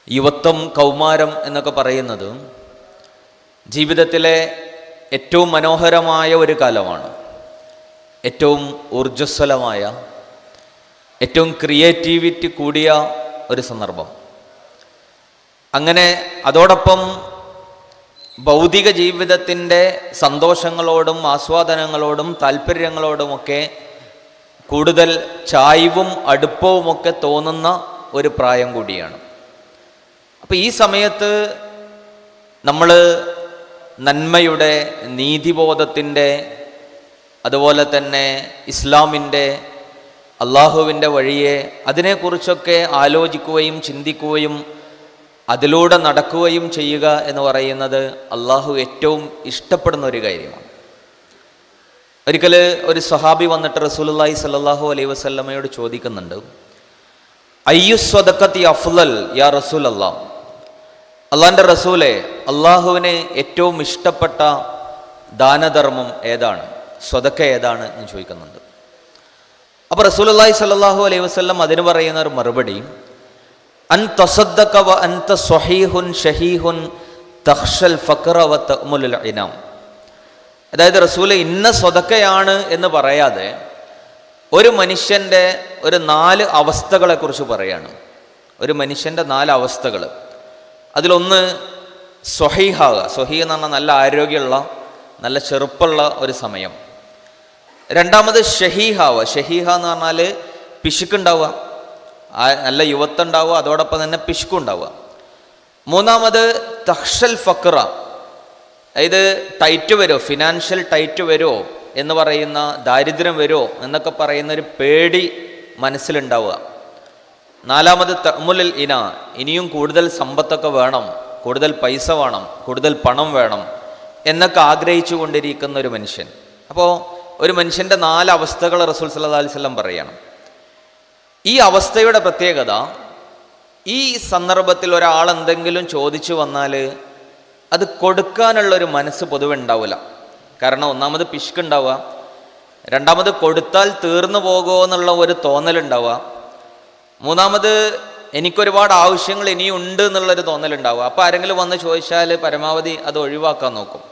യുവത്വം, കൗമാരം എന്നൊക്കെ പറയുന്നത് ജീവിതത്തിലെ ഏറ്റവും മനോഹരമായ ഒരു കാലമാണ്. ഏറ്റവും ഊർജ്ജസ്വലമായ, ഏറ്റവും ക്രിയേറ്റിവിറ്റി കൂടിയ ഒരു സന്ദർഭം. അങ്ങനെ അതോടൊപ്പം ഭൗതിക ജീവിതത്തിൻ്റെ സന്തോഷങ്ങളോടും ആസ്വാദനങ്ങളോടും താല്പര്യങ്ങളോടുമൊക്കെ കൂടുതൽ ചായ്വും അടുപ്പവുമൊക്കെ തോന്നുന്ന ഒരു പ്രായം കൂടിയാണ്. അപ്പോൾ ഈ സമയത്ത് നമ്മൾ നന്മയുടെ, നീതിബോധത്തിൻ്റെ, അതുപോലെ തന്നെ ഇസ്ലാമിൻ്റെ, അള്ളാഹുവിൻ്റെ വഴിയെ അതിനെക്കുറിച്ചൊക്കെ ആലോചിക്കുകയും ചിന്തിക്കുകയും അതിലൂടെ നടക്കുകയും ചെയ്യുക എന്ന് പറയുന്നത് അള്ളാഹു ഏറ്റവും ഇഷ്ടപ്പെടുന്ന ഒരു കാര്യമാണ്. ഒരിക്കൽ ഒരു സ്വഹാബി വന്നിട്ട് റസൂലുള്ളാഹി സ്വല്ലല്ലാഹു അലൈഹി വസല്ലമയോട് ചോദിക്കുന്നുണ്ട്, അയ്യു സ്വദഖത്തി അഫ്ളൽ യാ റസൂലല്ലാഹ്, അള്ളാഹിൻ്റെ റസൂലെ, അള്ളാഹുവിന് ഏറ്റവും ഇഷ്ടപ്പെട്ട ദാനധർമ്മം ഏതാണ്, സ്വദഖ ഏതാണ് എന്ന് ചോദിക്കുന്നുണ്ട്. അപ്പോൾ റസൂലുള്ളാഹി സ്വല്ലല്ലാഹു അലൈഹി വസല്ലം അതിന് പറയുന്ന ഒരു മറുപടി, അൻ തസദ്ദഖ വ അൻത സ്വഹീഹുൻ ഷഹീഹുൻ തഖ്ശൽ ഫഖറ വ തഅമുലുൽ ഇനാം. അതായത് റസൂല് ഇന്ന സ്വദഖയാണ് എന്ന് പറയാതെ ഒരു മനുഷ്യൻ്റെ ഒരു 4 അവസ്ഥകളെക്കുറിച്ച് പറയാണ്. ഒരു മനുഷ്യൻ്റെ 4 അവസ്ഥകൾ. അതിലൊന്ന് സ്വഹീഹാവുക. സ്വഹീഹ് എന്ന് പറഞ്ഞാൽ നല്ല ആരോഗ്യമുള്ള, നല്ല ചെറുപ്പമുള്ള ഒരു സമയം. രണ്ടാമത് ഷഹീഹാവുക. ഷഹീഹ എന്ന് പറഞ്ഞാൽ പിശുക്കുണ്ടാവുക, നല്ല യുവത്വം ഉണ്ടാവുക, അതോടൊപ്പം തന്നെ പിശുക്കുണ്ടാവുക. മൂന്നാമത് തഖ്ശൽ ഫഖറ, അതായത് ടൈറ്റ് വരുമോ, ഫിനാൻഷ്യൽ ടൈറ്റ് വരുമോ എന്ന് പറയുന്ന, ദാരിദ്ര്യം വരുമോ എന്നൊക്കെ പറയുന്ന ഒരു പേടി മനസ്സിലുണ്ടാവുക. നാലാമത് തഅമുലുൽ ഇന, ഇനിയും കൂടുതൽ സമ്പത്തൊക്കെ വേണം, കൂടുതൽ പൈസ വേണം, കൂടുതൽ പണം വേണം എന്നൊക്കെ ആഗ്രഹിച്ചു കൊണ്ടിരിക്കുന്ന ഒരു മനുഷ്യൻ. അപ്പോൾ ഒരു മനുഷ്യൻ്റെ 4 അവസ്ഥകൾ റസൂൽ സല്ലല്ലാഹു അലൈഹി വസല്ലം പറയണം. ഈ അവസ്ഥയുടെ പ്രത്യേകത, ഈ സന്ദർഭത്തിൽ ഒരാൾ എന്തെങ്കിലും ചോദിച്ചു വന്നാൽ അത് കൊടുക്കാനുള്ളൊരു മനസ്സ് പൊതുവെ ഉണ്ടാവില്ല. കാരണം ഒന്നാമത് പിശുക്കുണ്ടാവുക, രണ്ടാമത് കൊടുത്താൽ തീർന്നു പോകുമോ എന്നുള്ള ഒരു തോന്നലുണ്ടാവുക, മൂന്നാമത് എനിക്കൊരുപാട് ആവശ്യങ്ങൾ ഇനിയുണ്ട് എന്നുള്ളൊരു തോന്നലുണ്ടാവുക. അപ്പോൾ ആരെങ്കിലും വന്ന് ചോദിച്ചാൽ പരമാവധി അത് ഒഴിവാക്കാൻ നോക്കും.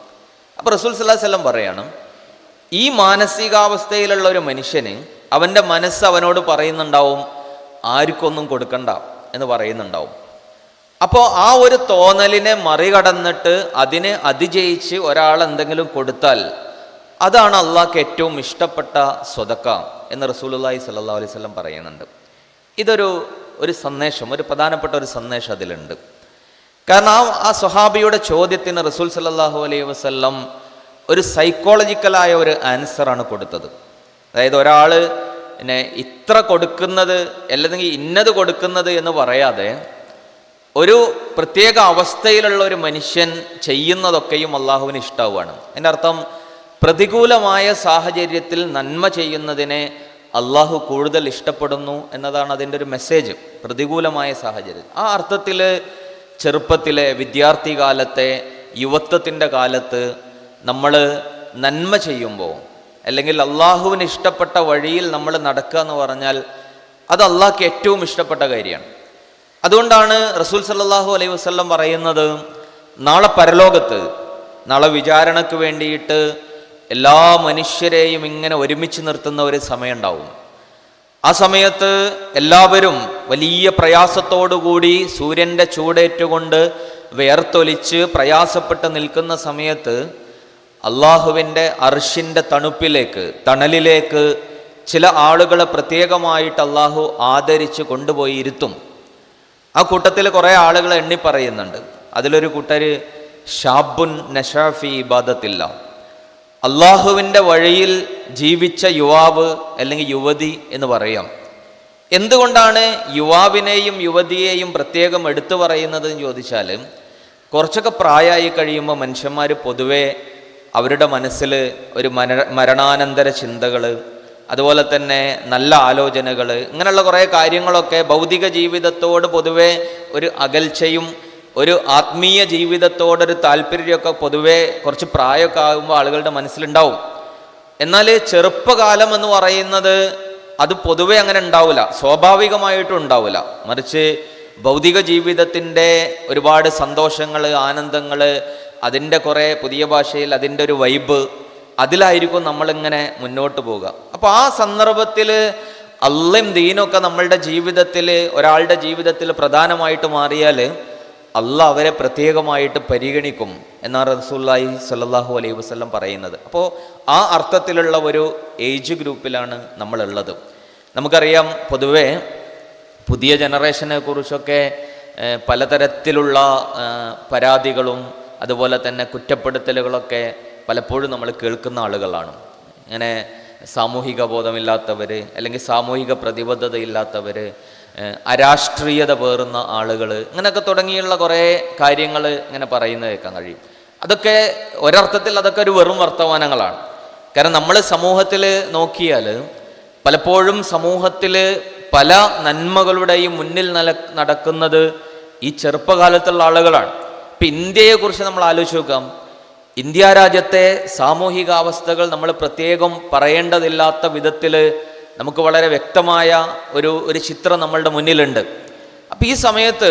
അപ്പോൾ റസൂൽ സല്ലല്ലാഹു അലൈഹി വസല്ലം പറയണം, ഈ മാനസികാവസ്ഥയിലുള്ള ഒരു മനുഷ്യന് അവൻ്റെ മനസ്സ് അവനോട് പറയുന്നുണ്ടാവും, ആർക്കൊന്നും കൊടുക്കണ്ട എന്ന് പറയുന്നുണ്ടാവും. അപ്പോൾ ആ ഒരു തോന്നലിനെ മറികടന്നിട്ട് അതിനെ അതിജയിച്ച് ഒരാൾ എന്തെങ്കിലും കൊടുത്താൽ അതാണ് അള്ളാഹ്ക്ക് ഏറ്റവും ഇഷ്ടപ്പെട്ട സ്വദഖ എന്ന് റസൂലുള്ളാഹി സ്വല്ലല്ലാഹു അലൈഹി വസല്ലം പറയുന്നുണ്ട്. ഒരു സന്ദേശം, ഒരു പ്രധാനപ്പെട്ട ഒരു സന്ദേശം അതിലുണ്ട്. കാരണം ആ സ്വഹാബിയുടെ ചോദ്യത്തിന് റസൂൽ സല്ലല്ലാഹു അലൈഹി വസല്ലം ഒരു സൈക്കോളജിക്കലായ ഒരു ആൻസറാണ് കൊടുത്തത്. അതായത് ഒരാൾ പിന്നെ ഇത്ര കൊടുക്കുന്നത് അല്ലെങ്കിൽ ഇന്നത് കൊടുക്കുന്നത് എന്ന് പറയാതെ ഒരു പ്രത്യേക അവസ്ഥയിലുള്ള ഒരു മനുഷ്യൻ ചെയ്യുന്നതൊക്കെയും അള്ളാഹുവിന് ഇഷ്ടാവുകയാണ്. എൻ്റെ അർത്ഥം, പ്രതികൂലമായ സാഹചര്യത്തിൽ നന്മ ചെയ്യുന്നതിനെ അള്ളാഹു കൂടുതൽ ഇഷ്ടപ്പെടുന്നു എന്നതാണ് അതിൻ്റെ ഒരു മെസ്സേജ്. പ്രതികൂലമായ സാഹചര്യം, ആ അർത്ഥത്തിൽ ചെറുപ്പത്തിലെ, വിദ്യാർത്ഥി കാലത്തെ, യുവത്വത്തിൻ്റെ കാലത്ത് നമ്മൾ നന്മ ചെയ്യുമ്പോൾ, അല്ലെങ്കിൽ അള്ളാഹുവിന് ഇഷ്ടപ്പെട്ട വഴിയിൽ നമ്മൾ നടക്കുക എന്ന് പറഞ്ഞാൽ അത് അള്ളാഹ്ക്ക് ഏറ്റവും ഇഷ്ടപ്പെട്ട കാര്യമാണ്. അതുകൊണ്ടാണ് റസൂൽ സല്ലല്ലാഹു അലൈഹി വസല്ലം പറയുന്നത്, നാളെ പരലോകത്ത്, നാളെ വിചാരണയ്ക്ക് വേണ്ടിയിട്ട് എല്ലാ മനുഷ്യരെയും ഇങ്ങനെ ഒരുമിച്ച് നിർത്തുന്ന ഒരു സമയം ഉണ്ടാവും. ആ സമയത്ത് എല്ലാവരും വലിയ പ്രയാസത്തോടുകൂടി സൂര്യൻ്റെ ചൂടേറ്റുകൊണ്ട് വിയർത്തൊലിച്ച് പ്രയാസപ്പെട്ട് നിൽക്കുന്ന സമയത്ത് അള്ളാഹുവിൻ്റെ അർശിൻ്റെ തണലിലേക്ക് ചില ആളുകളെ പ്രത്യേകമായിട്ട് അള്ളാഹു ആദരിച്ച് കൊണ്ടുപോയി ഇരുത്തും. ആ കൂട്ടത്തിൽ കുറേ ആളുകളെ എണ്ണി പറയുന്നുണ്ട്. അതിലൊരു കൂട്ടർ ഷാബുൻ നശാഫി ഇബാദത്തില്ല, അള്ളാഹുവിൻ്റെ വഴിയിൽ ജീവിച്ച യുവാവ് അല്ലെങ്കിൽ യുവതി എന്ന് പറയാം. എന്തുകൊണ്ടാണ് യുവാവിനെയും യുവതിയെയും പ്രത്യേകം എടുത്തു പറയുന്നത് എന്ന് ചോദിച്ചാൽ, കുറച്ചൊക്കെ പ്രായമായി കഴിയുമ്പോൾ മനുഷ്യന്മാർ പൊതുവെ അവരുടെ മനസ്സിൽ ഒരു മരണാനന്തര ചിന്തകൾ, അതുപോലെ തന്നെ നല്ല ആലോചനകൾ, ഇങ്ങനെയുള്ള കുറേ കാര്യങ്ങളൊക്കെ ഭൗതിക ജീവിതത്തോട് പൊതുവെ ഒരു അകൽച്ചയും ഒരു ആത്മീയ ജീവിതത്തോടൊരു താല്പര്യമൊക്കെ പൊതുവെ കുറച്ച് പ്രായമൊക്കെ ആകുമ്പോൾ ആളുകളുടെ മനസ്സിലുണ്ടാവും. എന്നാൽ ചെറുപ്പകാലം എന്ന് പറയുന്നത് അത് പൊതുവെ അങ്ങനെ ഉണ്ടാവില്ല, സ്വാഭാവികമായിട്ടും ഉണ്ടാവില്ല. മറിച്ച് ഭൗതിക ജീവിതത്തിൻ്റെ ഒരുപാട് സന്തോഷങ്ങൾ, ആനന്ദങ്ങൾ, അതിൻ്റെ കുറേ പുതിയ ഭാഷയിൽ അതിൻ്റെ ഒരു വൈബ്, അതിലായിരിക്കും നമ്മളിങ്ങനെ മുന്നോട്ട് പോവുക. അപ്പോൾ ആ സന്ദർഭത്തിൽ അള്ളയും ദീനൊക്കെ നമ്മളുടെ ജീവിതത്തിൽ, ഒരാളുടെ ജീവിതത്തിൽ പ്രധാനമായിട്ട് മാറിയാൽ അള്ളാഹ് അവരെ പ്രത്യേകമായിട്ട് പരിഗണിക്കും എന്നാണ് റസൂലുള്ളാഹി സ്വല്ലല്ലാഹു അലൈഹി വസല്ലം പറയുന്നത്. അപ്പോൾ ആ അർത്ഥത്തിലുള്ള ഒരു ഏജ് ഗ്രൂപ്പിലാണ് നമ്മളുള്ളത്. നമുക്കറിയാം, പൊതുവേ പുതിയ ജനറേഷനെ കുറിച്ചൊക്കെ പലതരത്തിലുള്ള പരാതികളും അതുപോലെ തന്നെ കുറ്റപ്പെടുത്തലുകളൊക്കെ പലപ്പോഴും നമ്മൾ കേൾക്കുന്ന ആളുകളാണ്. ഇങ്ങനെ സാമൂഹിക ബോധമില്ലാത്തവർ, അല്ലെങ്കിൽ സാമൂഹിക പ്രതിബദ്ധതയില്ലാത്തവർ, അരാഷ്ട്രീയത പേറുന്ന ആളുകൾ, ഇങ്ങനെയൊക്കെ തുടങ്ങിയുള്ള കുറേ കാര്യങ്ങൾ ഇങ്ങനെ പറയുന്നത് കേൾക്കാൻ കഴിയും. അതൊക്കെ ഒരർത്ഥത്തിൽ അതൊക്കെ ഒരു വെറും വർത്തമാനങ്ങളാണ്. കാരണം നമ്മൾ സമൂഹത്തിൽ നോക്കിയാൽ പലപ്പോഴും സമൂഹത്തിൽ പല നന്മകളുടെയും മുന്നിൽ നടക്കുന്നത് ഈ ചെറുപ്പകാലത്തുള്ള ആളുകളാണ്. ഇപ്പം ഇന്ത്യയെക്കുറിച്ച് നമ്മൾ ആലോചിച്ച് നോക്കാം. ഇന്ത്യ രാജ്യത്തെ സാമൂഹികാവസ്ഥകൾ നമ്മൾ പ്രത്യേകം പറയേണ്ടതില്ലാത്ത വിധത്തിൽ നമുക്ക് വളരെ വ്യക്തമായ ഒരു ചിത്രം നമ്മളുടെ മുന്നിലുണ്ട്. അപ്പം ഈ സമയത്ത്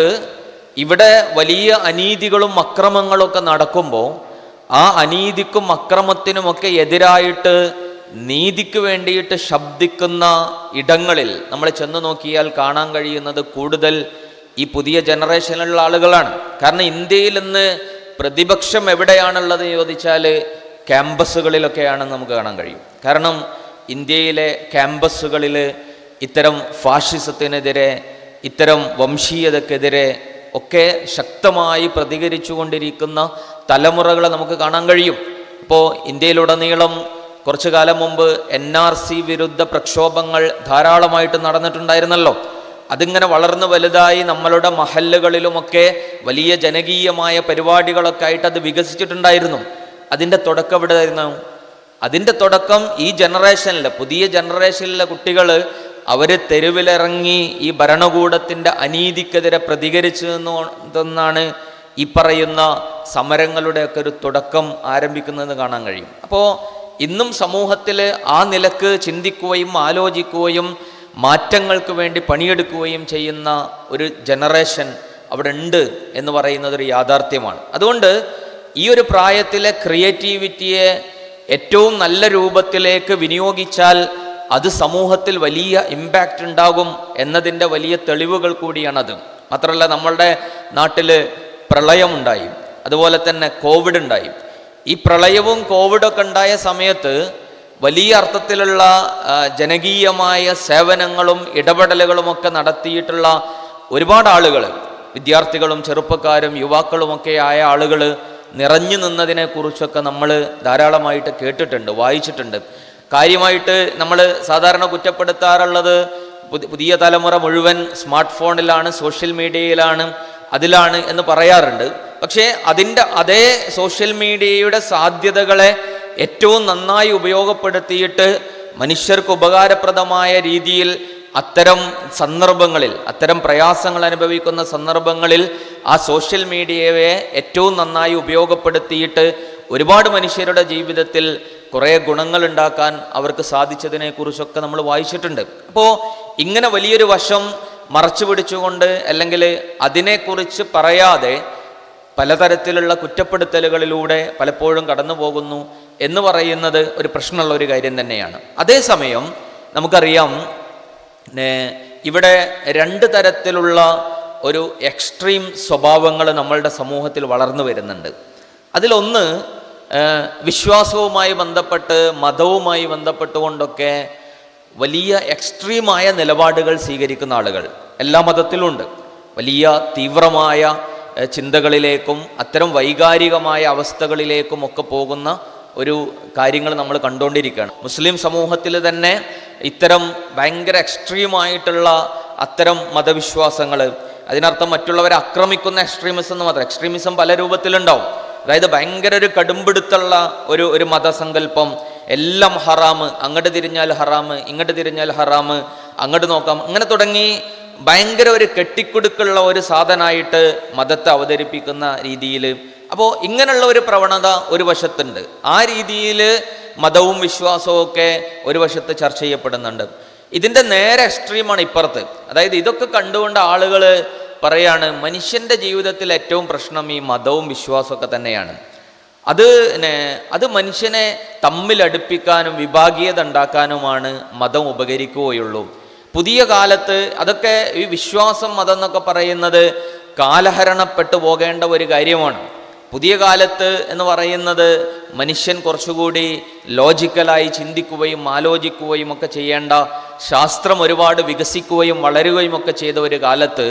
ഇവിടെ വലിയ അനീതികളും അക്രമങ്ങളൊക്കെ നടക്കുമ്പോൾ ആ അനീതിക്കും അക്രമത്തിനുമൊക്കെ എതിരായിട്ട് നീതിക്ക് വേണ്ടിയിട്ട് ശബ്ദിക്കുന്ന ഇടങ്ങളിൽ നമ്മൾ ചെന്ന് നോക്കിയാൽ കാണാൻ കഴിയുന്നത് കൂടുതൽ ഈ പുതിയ ജനറേഷനിലുള്ള ആളുകളാണ്. കാരണം ഇന്ത്യയിൽ ഇന്ന് പ്രതിപക്ഷം എവിടെയാണുള്ളത് ചോദിച്ചാൽ ക്യാമ്പസുകളിലൊക്കെയാണെന്ന് നമുക്ക് കാണാൻ കഴിയും. കാരണം ഇന്ത്യയിലെ ക്യാമ്പസുകളിൽ ഇത്തരം ഫാഷിസത്തിനെതിരെ, ഇത്തരം വംശീയതക്കെതിരെ ഒക്കെ ശക്തമായി പ്രതികരിച്ചു കൊണ്ടിരിക്കുന്ന തലമുറകളെ നമുക്ക് കാണാൻ കഴിയും. ഇപ്പോൾ ഇന്ത്യയിലുടനീളം കുറച്ചു കാലം മുമ്പ് NRC വിരുദ്ധ പ്രക്ഷോഭങ്ങൾ ധാരാളമായിട്ട് നടന്നിട്ടുണ്ടായിരുന്നല്ലോ. അതിങ്ങനെ വളർന്നു വലുതായി നമ്മളുടെ മഹല്ലുകളിലുമൊക്കെ വലിയ ജനകീയമായ പരിപാടികളൊക്കെ ആയിട്ട് അത് വികസിച്ചിട്ടുണ്ടായിരുന്നു. അതിൻ്റെ തുടക്കം എവിടെ ആയിരുന്നു? അതിൻ്റെ തുടക്കം ഈ ജനറേഷനിലെ, പുതിയ ജനറേഷനിലെ കുട്ടികൾ അവർ തെരുവിലിറങ്ങി ഈ ഭരണകൂടത്തിൻ്റെ അനീതിക്കെതിരെ പ്രതികരിച്ചതെന്നാണ് ഈ പറയുന്ന സമരങ്ങളുടെയൊക്കെ ഒരു തുടക്കം ആരംഭിക്കുന്നതെന്ന് കാണാൻ കഴിയും. അപ്പോൾ ഇന്നും സമൂഹത്തിൽ ആ നിലക്ക് ചിന്തിക്കുകയും ആലോചിക്കുകയും മാറ്റങ്ങൾക്ക് വേണ്ടി പണിയെടുക്കുകയും ചെയ്യുന്ന ഒരു ജനറേഷൻ അവിടെ ഉണ്ട് എന്ന് പറയുന്നത് ഒരു യാഥാർത്ഥ്യമാണ്. അതുകൊണ്ട് ഈ ഒരു പ്രായത്തിലെ ക്രിയേറ്റിവിറ്റിയെ ഏറ്റവും നല്ല രൂപത്തിലേക്ക് വിനിയോഗിച്ചാൽ അത് സമൂഹത്തിൽ വലിയ ഇമ്പാക്റ്റ് ഉണ്ടാകും എന്നതിൻ്റെ വലിയ തെളിവുകൾ കൂടിയാണത്. മാത്രമല്ല, നമ്മളുടെ നാട്ടിൽ പ്രളയമുണ്ടായി, അതുപോലെ തന്നെ കോവിഡ് ഉണ്ടായി. ഈ പ്രളയവും കോവിഡൊക്കെ ഉണ്ടായ സമയത്ത് വലിയ അർത്ഥത്തിലുള്ള ജനകീയമായ സേവനങ്ങളും ഇടപെടലുകളുമൊക്കെ നടത്തിയിട്ടുള്ള ഒരുപാട് ആളുകൾ, വിദ്യാർത്ഥികളും ചെറുപ്പക്കാരും യുവാക്കളുമൊക്കെ ആയ ആളുകൾ നിറഞ്ഞു നിന്നതിനെക്കുറിച്ചൊക്കെ നമ്മൾ ധാരാളമായിട്ട് കേട്ടിട്ടുണ്ട്, വായിച്ചിട്ടുണ്ട്. കാര്യമായിട്ട് നമ്മൾ സാധാരണ കുറ്റപ്പെടുത്താറുള്ളത് പുതിയ തലമുറ മുഴുവൻ സ്മാർട്ട് ഫോണിലാണ്, സോഷ്യൽ മീഡിയയിലാണ്, അതിലാണ് എന്ന് പറയാറുണ്ട്. പക്ഷേ അതിൻ്റെ അതേ സോഷ്യൽ മീഡിയയുടെ സാധ്യതകളെ ഏറ്റവും നന്നായി ഉപയോഗപ്പെടുത്തിയിട്ട് മനുഷ്യർക്ക് ഉപകാരപ്രദമായ രീതിയിൽ അത്തരം സന്ദർഭങ്ങളിൽ, അത്തരം പ്രയാസങ്ങൾ അനുഭവിക്കുന്ന സന്ദർഭങ്ങളിൽ ആ സോഷ്യൽ മീഡിയയെ ഏറ്റവും നന്നായി ഉപയോഗപ്പെടുത്തിയിട്ട് ഒരുപാട് മനുഷ്യരുടെ ജീവിതത്തിൽ കുറേ ഗുണങ്ങൾ ഉണ്ടാക്കാൻ അവർക്ക് സാധിച്ചതിനെക്കുറിച്ചൊക്കെ നമ്മൾ വായിച്ചിട്ടുണ്ട്. അപ്പോൾ ഇങ്ങനെ വലിയൊരു വശം മറച്ചു പിടിച്ചുകൊണ്ട്, അല്ലെങ്കിൽ അതിനെക്കുറിച്ച് പറയാതെ പലതരത്തിലുള്ള കുറ്റപ്പെടുത്തലുകളിലൂടെ പലപ്പോഴും കടന്നു പോകുന്നു എന്ന് പറയുന്നത് ഒരു പ്രശ്നമുള്ള ഒരു കാര്യം തന്നെയാണ്. അതേസമയം നമുക്കറിയാം, ഇവിടെ രണ്ട് തരത്തിലുള്ള ഒരു എക്സ്ട്രീം സ്വഭാവങ്ങൾ നമ്മളുടെ സമൂഹത്തിൽ വളർന്നു വരുന്നുണ്ട്. അതിലൊന്ന് വിശ്വാസവുമായി ബന്ധപ്പെട്ട്, മതവുമായി ബന്ധപ്പെട്ടുകൊണ്ടൊക്കെ വലിയ എക്സ്ട്രീമായ നിലപാടുകൾ സ്വീകരിക്കുന്ന ആളുകൾ എല്ലാ മതത്തിലുമുണ്ട്. വലിയ തീവ്രമായ ചിന്തകളിലേക്കും അത്തരം വൈകാരികമായ അവസ്ഥകളിലേക്കും ഒക്കെ പോകുന്ന ഒരു കാര്യങ്ങൾ നമ്മൾ കണ്ടുകൊണ്ടിരിക്കുകയാണ്. മുസ്ലിം സമൂഹത്തിൽ തന്നെ ഇത്തരം ഭയങ്കര എക്സ്ട്രീമായിട്ടുള്ള അത്തരം മതവിശ്വാസങ്ങൾ, അതിനർത്ഥം മറ്റുള്ളവരെ ആക്രമിക്കുന്ന എക്സ്ട്രീമിസം എന്ന് മാത്രം. എക്സ്ട്രീമിസം പല രൂപത്തിലുണ്ടാവും. അതായത് ഭയങ്കര ഒരു കടുംപിടുത്തുള്ള ഒരു മതസങ്കല്പം, എല്ലാം ഹറാമ്, അങ്ങോട്ട് തിരിഞ്ഞാൽ ഹറാമ്, ഇങ്ങോട്ട് തിരിഞ്ഞാൽ ഹറാമ്, അങ്ങോട്ട് നോക്കാം, അങ്ങനെ തുടങ്ങി ഭയങ്കര ഒരു കെട്ടിക്കൊടുക്കുള്ള ഒരു സാധനമായിട്ട് മതത്തെ അവതരിപ്പിക്കുന്ന രീതിയിൽ. അപ്പോൾ ഇങ്ങനെയുള്ള ഒരു പ്രവണത ഒരു വശത്തുണ്ട്. ആ രീതിയിൽ മതവും വിശ്വാസവും ഒക്കെ ഒരു വശത്ത് ചർച്ച ചെയ്യപ്പെടുന്നുണ്ട്. ഇതിൻ്റെ നേരെ എക്സ്ട്രീമാണ് ഇപ്പുറത്ത്. അതായത് ഇതൊക്കെ കണ്ടുകൊണ്ട് ആളുകൾ പറയാണ് മനുഷ്യൻ്റെ ജീവിതത്തിൽ ഏറ്റവും പ്രശ്നം ഈ മതവും വിശ്വാസമൊക്കെ തന്നെയാണ്. അത് മനുഷ്യനെ തമ്മിലടുപ്പിക്കാനും വിഭാഗീയത ഉണ്ടാക്കാനുമാണ് മതം ഉപകരിക്കുകയുള്ളൂ. പുതിയ കാലത്ത് അതൊക്കെ ഈ വിശ്വാസം മതം എന്നൊക്കെ പറയുന്നത് കാലഹരണപ്പെട്ടു പോകേണ്ട ഒരു കാര്യമാണ്. പുതിയ കാലത്ത് എന്ന് പറയുന്നത് മനുഷ്യൻ കുറച്ചുകൂടി ലോജിക്കലായി ചിന്തിക്കുകയും ആലോചിക്കുകയും ഒക്കെ ചെയ്യേണ്ട, ശാസ്ത്രം ഒരുപാട് വികസിക്കുകയും വളരുകയും ഒക്കെ ചെയ്ത ഒരു കാലത്ത്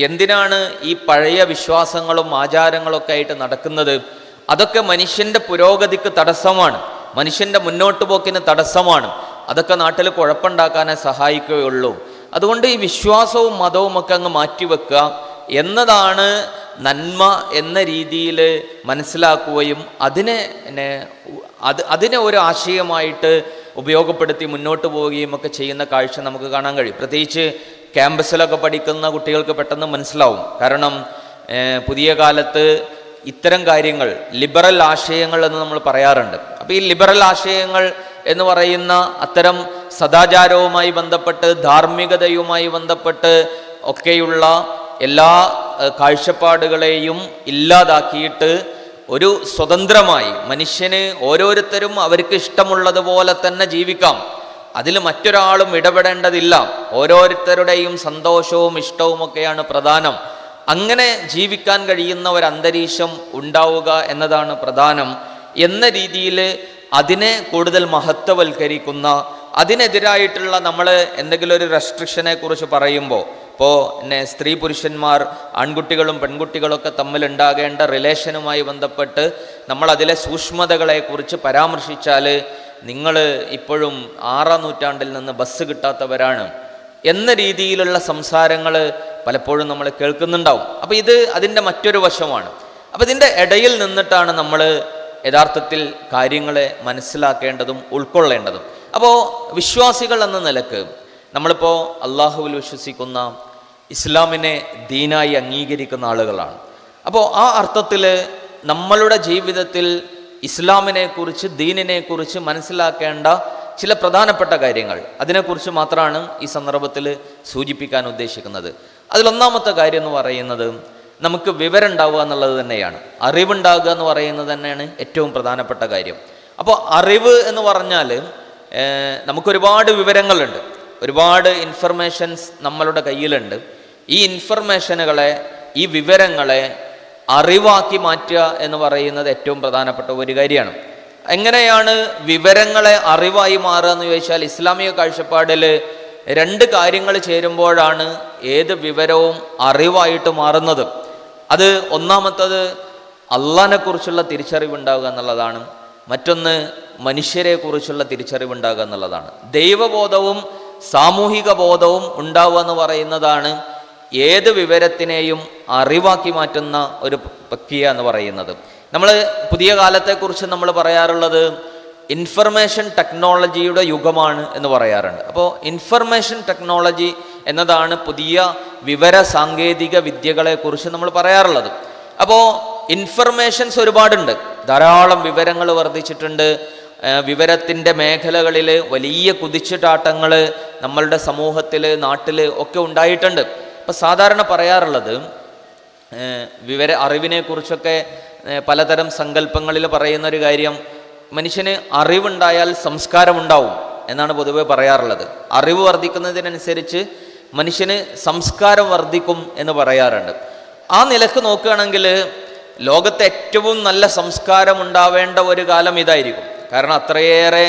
എന്തിനാണ് ഈ പഴയ വിശ്വാസങ്ങളും ആചാരങ്ങളൊക്കെ ആയിട്ട് നടക്കുന്നത്? അതൊക്കെ മനുഷ്യൻ്റെ പുരോഗതിക്ക് തടസ്സമാണ്, മനുഷ്യൻ്റെ മുന്നോട്ട് പോക്കിന് തടസ്സമാണ്. അതൊക്കെ നാട്ടിൽ കുഴപ്പമുണ്ടാക്കാനേ സഹായിക്കുകയുള്ളൂ. അതുകൊണ്ട് ഈ വിശ്വാസവും മതവും ഒക്കെ അങ്ങ് മാറ്റിവെക്കുക എന്നതാണ് നന്മ എന്ന രീതിയിൽ മനസ്സിലാക്കുകയും അതിനെ ഒരു ആശയമായിട്ട് ഉപയോഗപ്പെടുത്തി മുന്നോട്ട് പോവുകയും ഒക്കെ ചെയ്യുന്ന കാഴ്ച നമുക്ക് കാണാൻ കഴിയും. പ്രത്യേകിച്ച് ക്യാമ്പസിലൊക്കെ പഠിക്കുന്ന കുട്ടികൾക്ക് പെട്ടെന്ന് മനസ്സിലാവും. കാരണം പുതിയ കാലത്ത് ഇത്തരം കാര്യങ്ങൾ ലിബറൽ ആശയങ്ങൾ എന്ന് നമ്മൾ പറയാറുണ്ട്. അപ്പോൾ ഈ ലിബറൽ ആശയങ്ങൾ എന്ന് പറയുന്ന അത്തരം സദാചാരവുമായി ബന്ധപ്പെട്ട് ധാർമ്മികതയുമായി ബന്ധപ്പെട്ട് ഒക്കെയുള്ള എല്ലാ കാഴ്ചപ്പാടുകളെയും ഇല്ലാതാക്കിയിട്ട് ഒരു സ്വതന്ത്രമായി മനുഷ്യന് ഓരോരുത്തരും അവർക്ക് ഇഷ്ടമുള്ളതുപോലെ തന്നെ ജീവിക്കാം, അതിൽ മറ്റൊരാളും ഇടപെടേണ്ടതില്ല, ഓരോരുത്തരുടെയും സന്തോഷവും ഇഷ്ടവും ഒക്കെയാണ് പ്രധാനം, അങ്ങനെ ജീവിക്കാൻ കഴിയുന്ന ഒരു അന്തരീക്ഷം ഉണ്ടാവുക എന്നതാണ് പ്രധാനം എന്ന രീതിയിൽ അതിനെ കൂടുതൽ മഹത്വവൽക്കരിക്കുന്ന, അതിനെതിരായിട്ടുള്ള നമ്മൾ എന്തെങ്കിലും ഒരു റെസ്ട്രിക്ഷനെ കുറിച്ച് പറയുമ്പോൾ, ഇപ്പോൾ സ്ത്രീ പുരുഷന്മാർ ആൺകുട്ടികളും പെൺകുട്ടികളൊക്കെ തമ്മിലുണ്ടാകേണ്ട റിലേഷനുമായി ബന്ധപ്പെട്ട് നമ്മളതിലെ സൂക്ഷ്മതകളെക്കുറിച്ച് പരാമർശിച്ചാൽ നിങ്ങൾ ഇപ്പോഴും 6-ാം നൂറ്റാണ്ടിൽ നിന്ന് ബസ് കിട്ടാത്തവരാണ് എന്ന രീതിയിലുള്ള സംസാരങ്ങൾ പലപ്പോഴും നമ്മൾ കേൾക്കുന്നുണ്ടാവും. അപ്പോൾ ഇത് അതിൻ്റെ മറ്റൊരു വശമാണ്. അപ്പോൾ ഇതിൻ്റെ ഇടയിൽ നിന്നിട്ടാണ് നമ്മൾ യഥാർത്ഥത്തിൽ കാര്യങ്ങളെ മനസ്സിലാക്കേണ്ടതും ഉൾക്കൊള്ളേണ്ടതും. അപ്പോൾ വിശ്വാസികൾ എന്ന നിലക്ക് നമ്മളിപ്പോൾ അള്ളാഹുവിൽ വിശ്വസിക്കുന്ന, ഇസ്ലാമിനെ ദീനായി അംഗീകരിക്കുന്ന ആളുകളാണ്. അപ്പോൾ ആ അർത്ഥത്തിൽ നമ്മളുടെ ജീവിതത്തിൽ ഇസ്ലാമിനെക്കുറിച്ച്, ദീനിനെക്കുറിച്ച് മനസ്സിലാക്കേണ്ട ചില പ്രധാനപ്പെട്ട കാര്യങ്ങൾ, അതിനെക്കുറിച്ച് മാത്രമാണ് ഈ സന്ദർഭത്തിൽ സൂചിപ്പിക്കാൻ ഉദ്ദേശിക്കുന്നത്. അതിലൊന്നാമത്തെ കാര്യം എന്ന് പറയുന്നത് നമുക്ക് വിവരം ഉണ്ടാവുക എന്നുള്ളത് തന്നെയാണ്. അറിവുണ്ടാകുക എന്ന് പറയുന്നത് തന്നെയാണ് ഏറ്റവും പ്രധാനപ്പെട്ട കാര്യം. അപ്പോൾ അറിവ് എന്ന് പറഞ്ഞാൽ നമുക്കൊരുപാട് വിവരങ്ങളുണ്ട്, ഒരുപാട് ഇൻഫർമേഷൻസ് നമ്മളുടെ കയ്യിലുണ്ട്. ഈ ഇൻഫർമേഷനുകളെ, ഈ വിവരങ്ങളെ അറിവാക്കി മാറ്റുക എന്ന് പറയുന്നത് ഏറ്റവും പ്രധാനപ്പെട്ട ഒരു കാര്യമാണ്. എങ്ങനെയാണ് വിവരങ്ങളെ അറിവായി മാറുക എന്ന് ചോദിച്ചാൽ, ഇസ്ലാമിക കാഴ്ചപ്പാടിൽ 2 കാര്യങ്ങൾ ചേരുമ്പോഴാണ് ഏത് വിവരവും അറിവായിട്ട് മാറുന്നത്. അത് ഒന്നാമത്തത് അള്ളാഹിനെ കുറിച്ചുള്ള തിരിച്ചറിവുണ്ടാവുക എന്നുള്ളതാണ്. മറ്റൊന്ന് മനുഷ്യരെ കുറിച്ചുള്ള തിരിച്ചറിവുണ്ടാകുക എന്നുള്ളതാണ്. ദൈവബോധവും സാമൂഹിക ബോധവും ഉണ്ടാവുക എന്ന് പറയുന്നതാണ് ഏത് വിവരത്തിനെയും അറിവാക്കി മാറ്റുന്ന ഒരു പ്രക്രിയ എന്ന് പറയുന്നത്. നമ്മൾ പുതിയ കാലത്തെക്കുറിച്ച് നമ്മൾ പറയാറുള്ളത് ഇൻഫർമേഷൻ ടെക്നോളജിയുടെ യുഗമാണ് എന്ന് പറയാറുണ്ട്. അപ്പോൾ ഇൻഫർമേഷൻ ടെക്നോളജി എന്നതാണ് പുതിയ വിവര സാങ്കേതിക വിദ്യകളെക്കുറിച്ച് നമ്മൾ പറയാറുള്ളത്. അപ്പോൾ ഇൻഫർമേഷൻസ് ഒരുപാടുണ്ട്, ധാരാളം വിവരങ്ങൾ വർദ്ധിച്ചിട്ടുണ്ട്. വിവരത്തിൻ്റെ മേഖലകളിൽ വലിയ കുതിച്ചുചാട്ടങ്ങൾ നമ്മളുടെ സമൂഹത്തിൽ, നാട്ടിൽ ഒക്കെ ഉണ്ടായിട്ടുണ്ട്. ഇപ്പം സാധാരണ പറയാറുള്ളത് അറിവിനെക്കുറിച്ചൊക്കെ പലതരം സങ്കല്പങ്ങളിൽ പറയുന്ന ഒരു കാര്യം, മനുഷ്യന് അറിവുണ്ടായാൽ സംസ്കാരമുണ്ടാവും എന്നാണ് പൊതുവെ പറയാറുള്ളത്. അറിവ് വർദ്ധിക്കുന്നതിനനുസരിച്ച് മനുഷ്യന് സംസ്കാരം വർദ്ധിക്കും എന്ന് പറയാറുണ്ട്. ആ നിലക്ക് നോക്കുകയാണെങ്കിൽ ലോകത്തെ ഏറ്റവും നല്ല സംസ്കാരം ഉണ്ടാവേണ്ട ഒരു കാലം ഇതായിരിക്കും. കാരണം അത്രയേറെ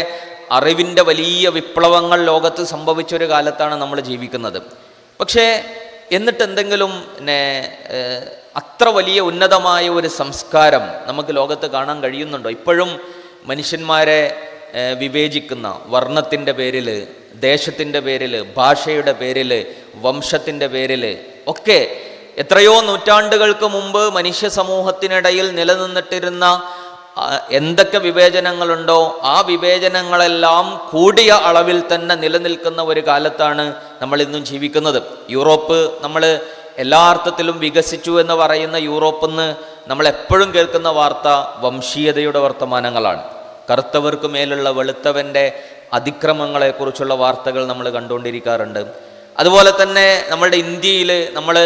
അറിവിൻ്റെ വലിയ വിപ്ലവങ്ങൾ ലോകത്ത് സംഭവിച്ചൊരു കാലത്താണ് നമ്മൾ ജീവിക്കുന്നത്. പക്ഷേ എന്നിട്ട് എന്തെങ്കിലും അത്ര വലിയ ഉന്നതമായ ഒരു സംസ്കാരം നമുക്ക് ലോകത്ത് കാണാൻ കഴിയുന്നുണ്ടോ? ഇപ്പോഴും മനുഷ്യന്മാരെ വിവേചിക്കുന്ന വർണ്ണത്തിൻ്റെ പേരിൽ, ദേശത്തിൻ്റെ പേരിൽ, ഭാഷയുടെ പേരിൽ, വംശത്തിൻ്റെ പേരിൽ ഒക്കെ എത്രയോ നൂറ്റാണ്ടുകൾക്ക് മുമ്പ് മനുഷ്യ സമൂഹത്തിനിടയിൽ നിലനിന്നിട്ടിരുന്ന എന്തൊക്കെ വിവേചനങ്ങളുണ്ടോ ആ വിവേചനങ്ങളെല്ലാം കൂടിയ അളവിൽ തന്നെ നിലനിൽക്കുന്ന ഒരു കാലത്താണ് നമ്മൾ ഇന്നും ജീവിക്കുന്നത്. യൂറോപ്പ്, നമ്മൾ എല്ലാ അർത്ഥത്തിലും വികസിച്ചു എന്ന് പറയുന്ന യൂറോപ്പിൽ നിന്ന് നമ്മൾ എപ്പോഴും കേൾക്കുന്ന വാർത്ത വംശീയതയുടെ വർത്തമാനങ്ങളാണ്. കറുത്തവർക്ക് മേലുള്ള വെളുത്തവൻ്റെ അതിക്രമങ്ങളെക്കുറിച്ചുള്ള വാർത്തകൾ നമ്മൾ കണ്ടുകൊണ്ടിരിക്കാറുണ്ട്. അതുപോലെ തന്നെ നമ്മളുടെ ഇന്ത്യയിൽ നമ്മൾ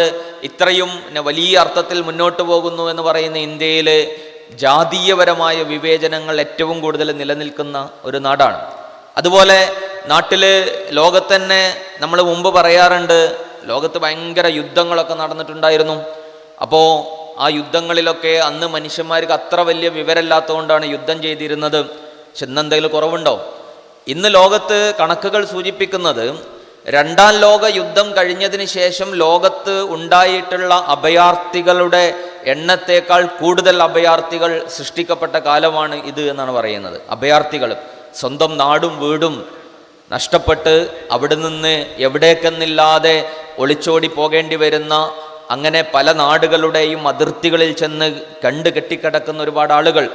ഇത്രയും വലിയ അർത്ഥത്തിൽ മുന്നോട്ട് പോകുന്നു എന്ന് പറയുന്ന ഇന്ത്യയിൽ ജാതീയപരമായ വിവേചനങ്ങൾ ഏറ്റവും കൂടുതൽ നിലനിൽക്കുന്ന ഒരു നാടാണ്. അതുപോലെ നാട്ടിൽ ലോകത്തന്നെ നമ്മൾ മുമ്പ് പറയാറുണ്ട്, ലോകത്ത് ഭയങ്കര യുദ്ധങ്ങളൊക്കെ നടന്നിട്ടുണ്ടായിരുന്നു. അപ്പോൾ ആ യുദ്ധങ്ങളിലൊക്കെ അന്ന് മനുഷ്യന്മാർക്ക് അത്ര വലിയ വിവരമില്ലാത്തതുകൊണ്ടാണ് യുദ്ധം ചെയ്തിരുന്നത്. പക്ഷെ ഇന്നെന്തെങ്കിലും കുറവുണ്ടോ? ഇന്ന് ലോകത്ത് കണക്കുകൾ സൂചിപ്പിക്കുന്നത് രണ്ടാം ലോക യുദ്ധം കഴിഞ്ഞതിന് ശേഷം ലോകത്ത് ഉണ്ടായിട്ടുള്ള അഭയാർത്ഥികളുടെ എണ്ണത്തേക്കാൾ കൂടുതൽ അഭയാർത്ഥികൾ സൃഷ്ടിക്കപ്പെട്ട കാലമാണ് ഇത് എന്നാണ് പറയുന്നത്. അഭയാർത്ഥികൾ സ്വന്തം നാടും വീടും നഷ്ടപ്പെട്ട് അവിടെ നിന്ന് എവിടേക്കെന്നില്ലാതെ ഒളിച്ചോടി പോകേണ്ടി വരുന്ന, അങ്ങനെ പല നാടുകളുടെയും അതിർത്തികളിൽ ചെന്ന് കെട്ടിക്കിടക്കുന്ന ഒരുപാട് ആളുകൾ.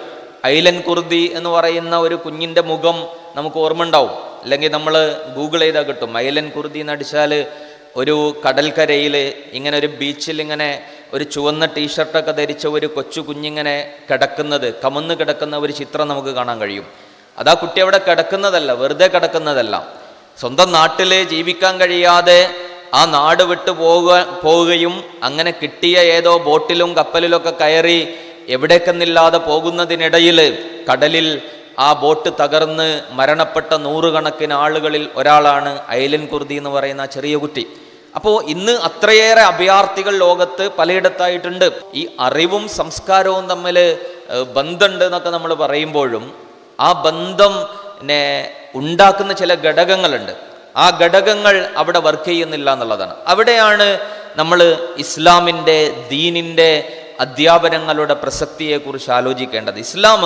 ഐലൻ കുർദി എന്ന് പറയുന്ന ഒരു കുഞ്ഞിൻ്റെ മുഖം നമുക്ക് ഓർമ്മ ഉണ്ടാവും, അല്ലെങ്കിൽ നമ്മൾ ഗൂഗിൾ ചെയ്താൽ കിട്ടും. ഐലൻ കുർദി എന്ന് അടിച്ചാൽ ഒരു കടൽക്കരയിൽ ഇങ്ങനെ ഒരു ബീച്ചിൽ ഇങ്ങനെ ഒരു ചുവന്ന ടീഷർട്ടൊക്കെ ധരിച്ച ഒരു കൊച്ചു കുഞ്ഞിങ്ങനെ കിടക്കുന്നത്, കമന്ന് കിടക്കുന്ന ഒരു ചിത്രം നമുക്ക് കാണാൻ കഴിയും. അതാ കുട്ടി അവിടെ കിടക്കുന്നതല്ല, വെറുതെ കിടക്കുന്നതല്ല. സ്വന്തം നാട്ടിൽ ജീവിക്കാൻ കഴിയാതെ ആ നാട് വിട്ടു പോവുകയും അങ്ങനെ കിട്ടിയ ഏതോ ബോട്ടിലും കപ്പലിലൊക്കെ കയറി എവിടേക്കെന്നില്ലാതെ പോകുന്നതിനിടയിൽ കടലിൽ ആ ബോട്ട് തകർന്ന് മരണപ്പെട്ട നൂറുകണക്കിന് ആളുകളിൽ ഒരാളാണ് ഐലൻ കുർദി എന്ന് പറയുന്ന ചെറിയ കുട്ടി. അപ്പോൾ ഇന്ന് അത്രയേറെ അഭയാർത്ഥികൾ ലോകത്ത് പലയിടത്തായിട്ടുണ്ട്. ഈ അറിവും സംസ്കാരവും തമ്മിൽ ബന്ധമുണ്ട് എന്നൊക്കെ നമ്മൾ പറയുമ്പോഴും ആ ബന്ധം ഉണ്ടാക്കുന്ന ചില ഘടകങ്ങളുണ്ട്. ആ ഘടകങ്ങൾ അവിടെ വർക്ക് ചെയ്യുന്നില്ല എന്നുള്ളതാണ്. അവിടെയാണ് നമ്മൾ ഇസ്ലാമിൻ്റെ, ദീനിൻ്റെ അധ്യാപനങ്ങളുടെ പ്രസക്തിയെക്കുറിച്ച് ആലോചിക്കേണ്ടത്. ഇസ്ലാം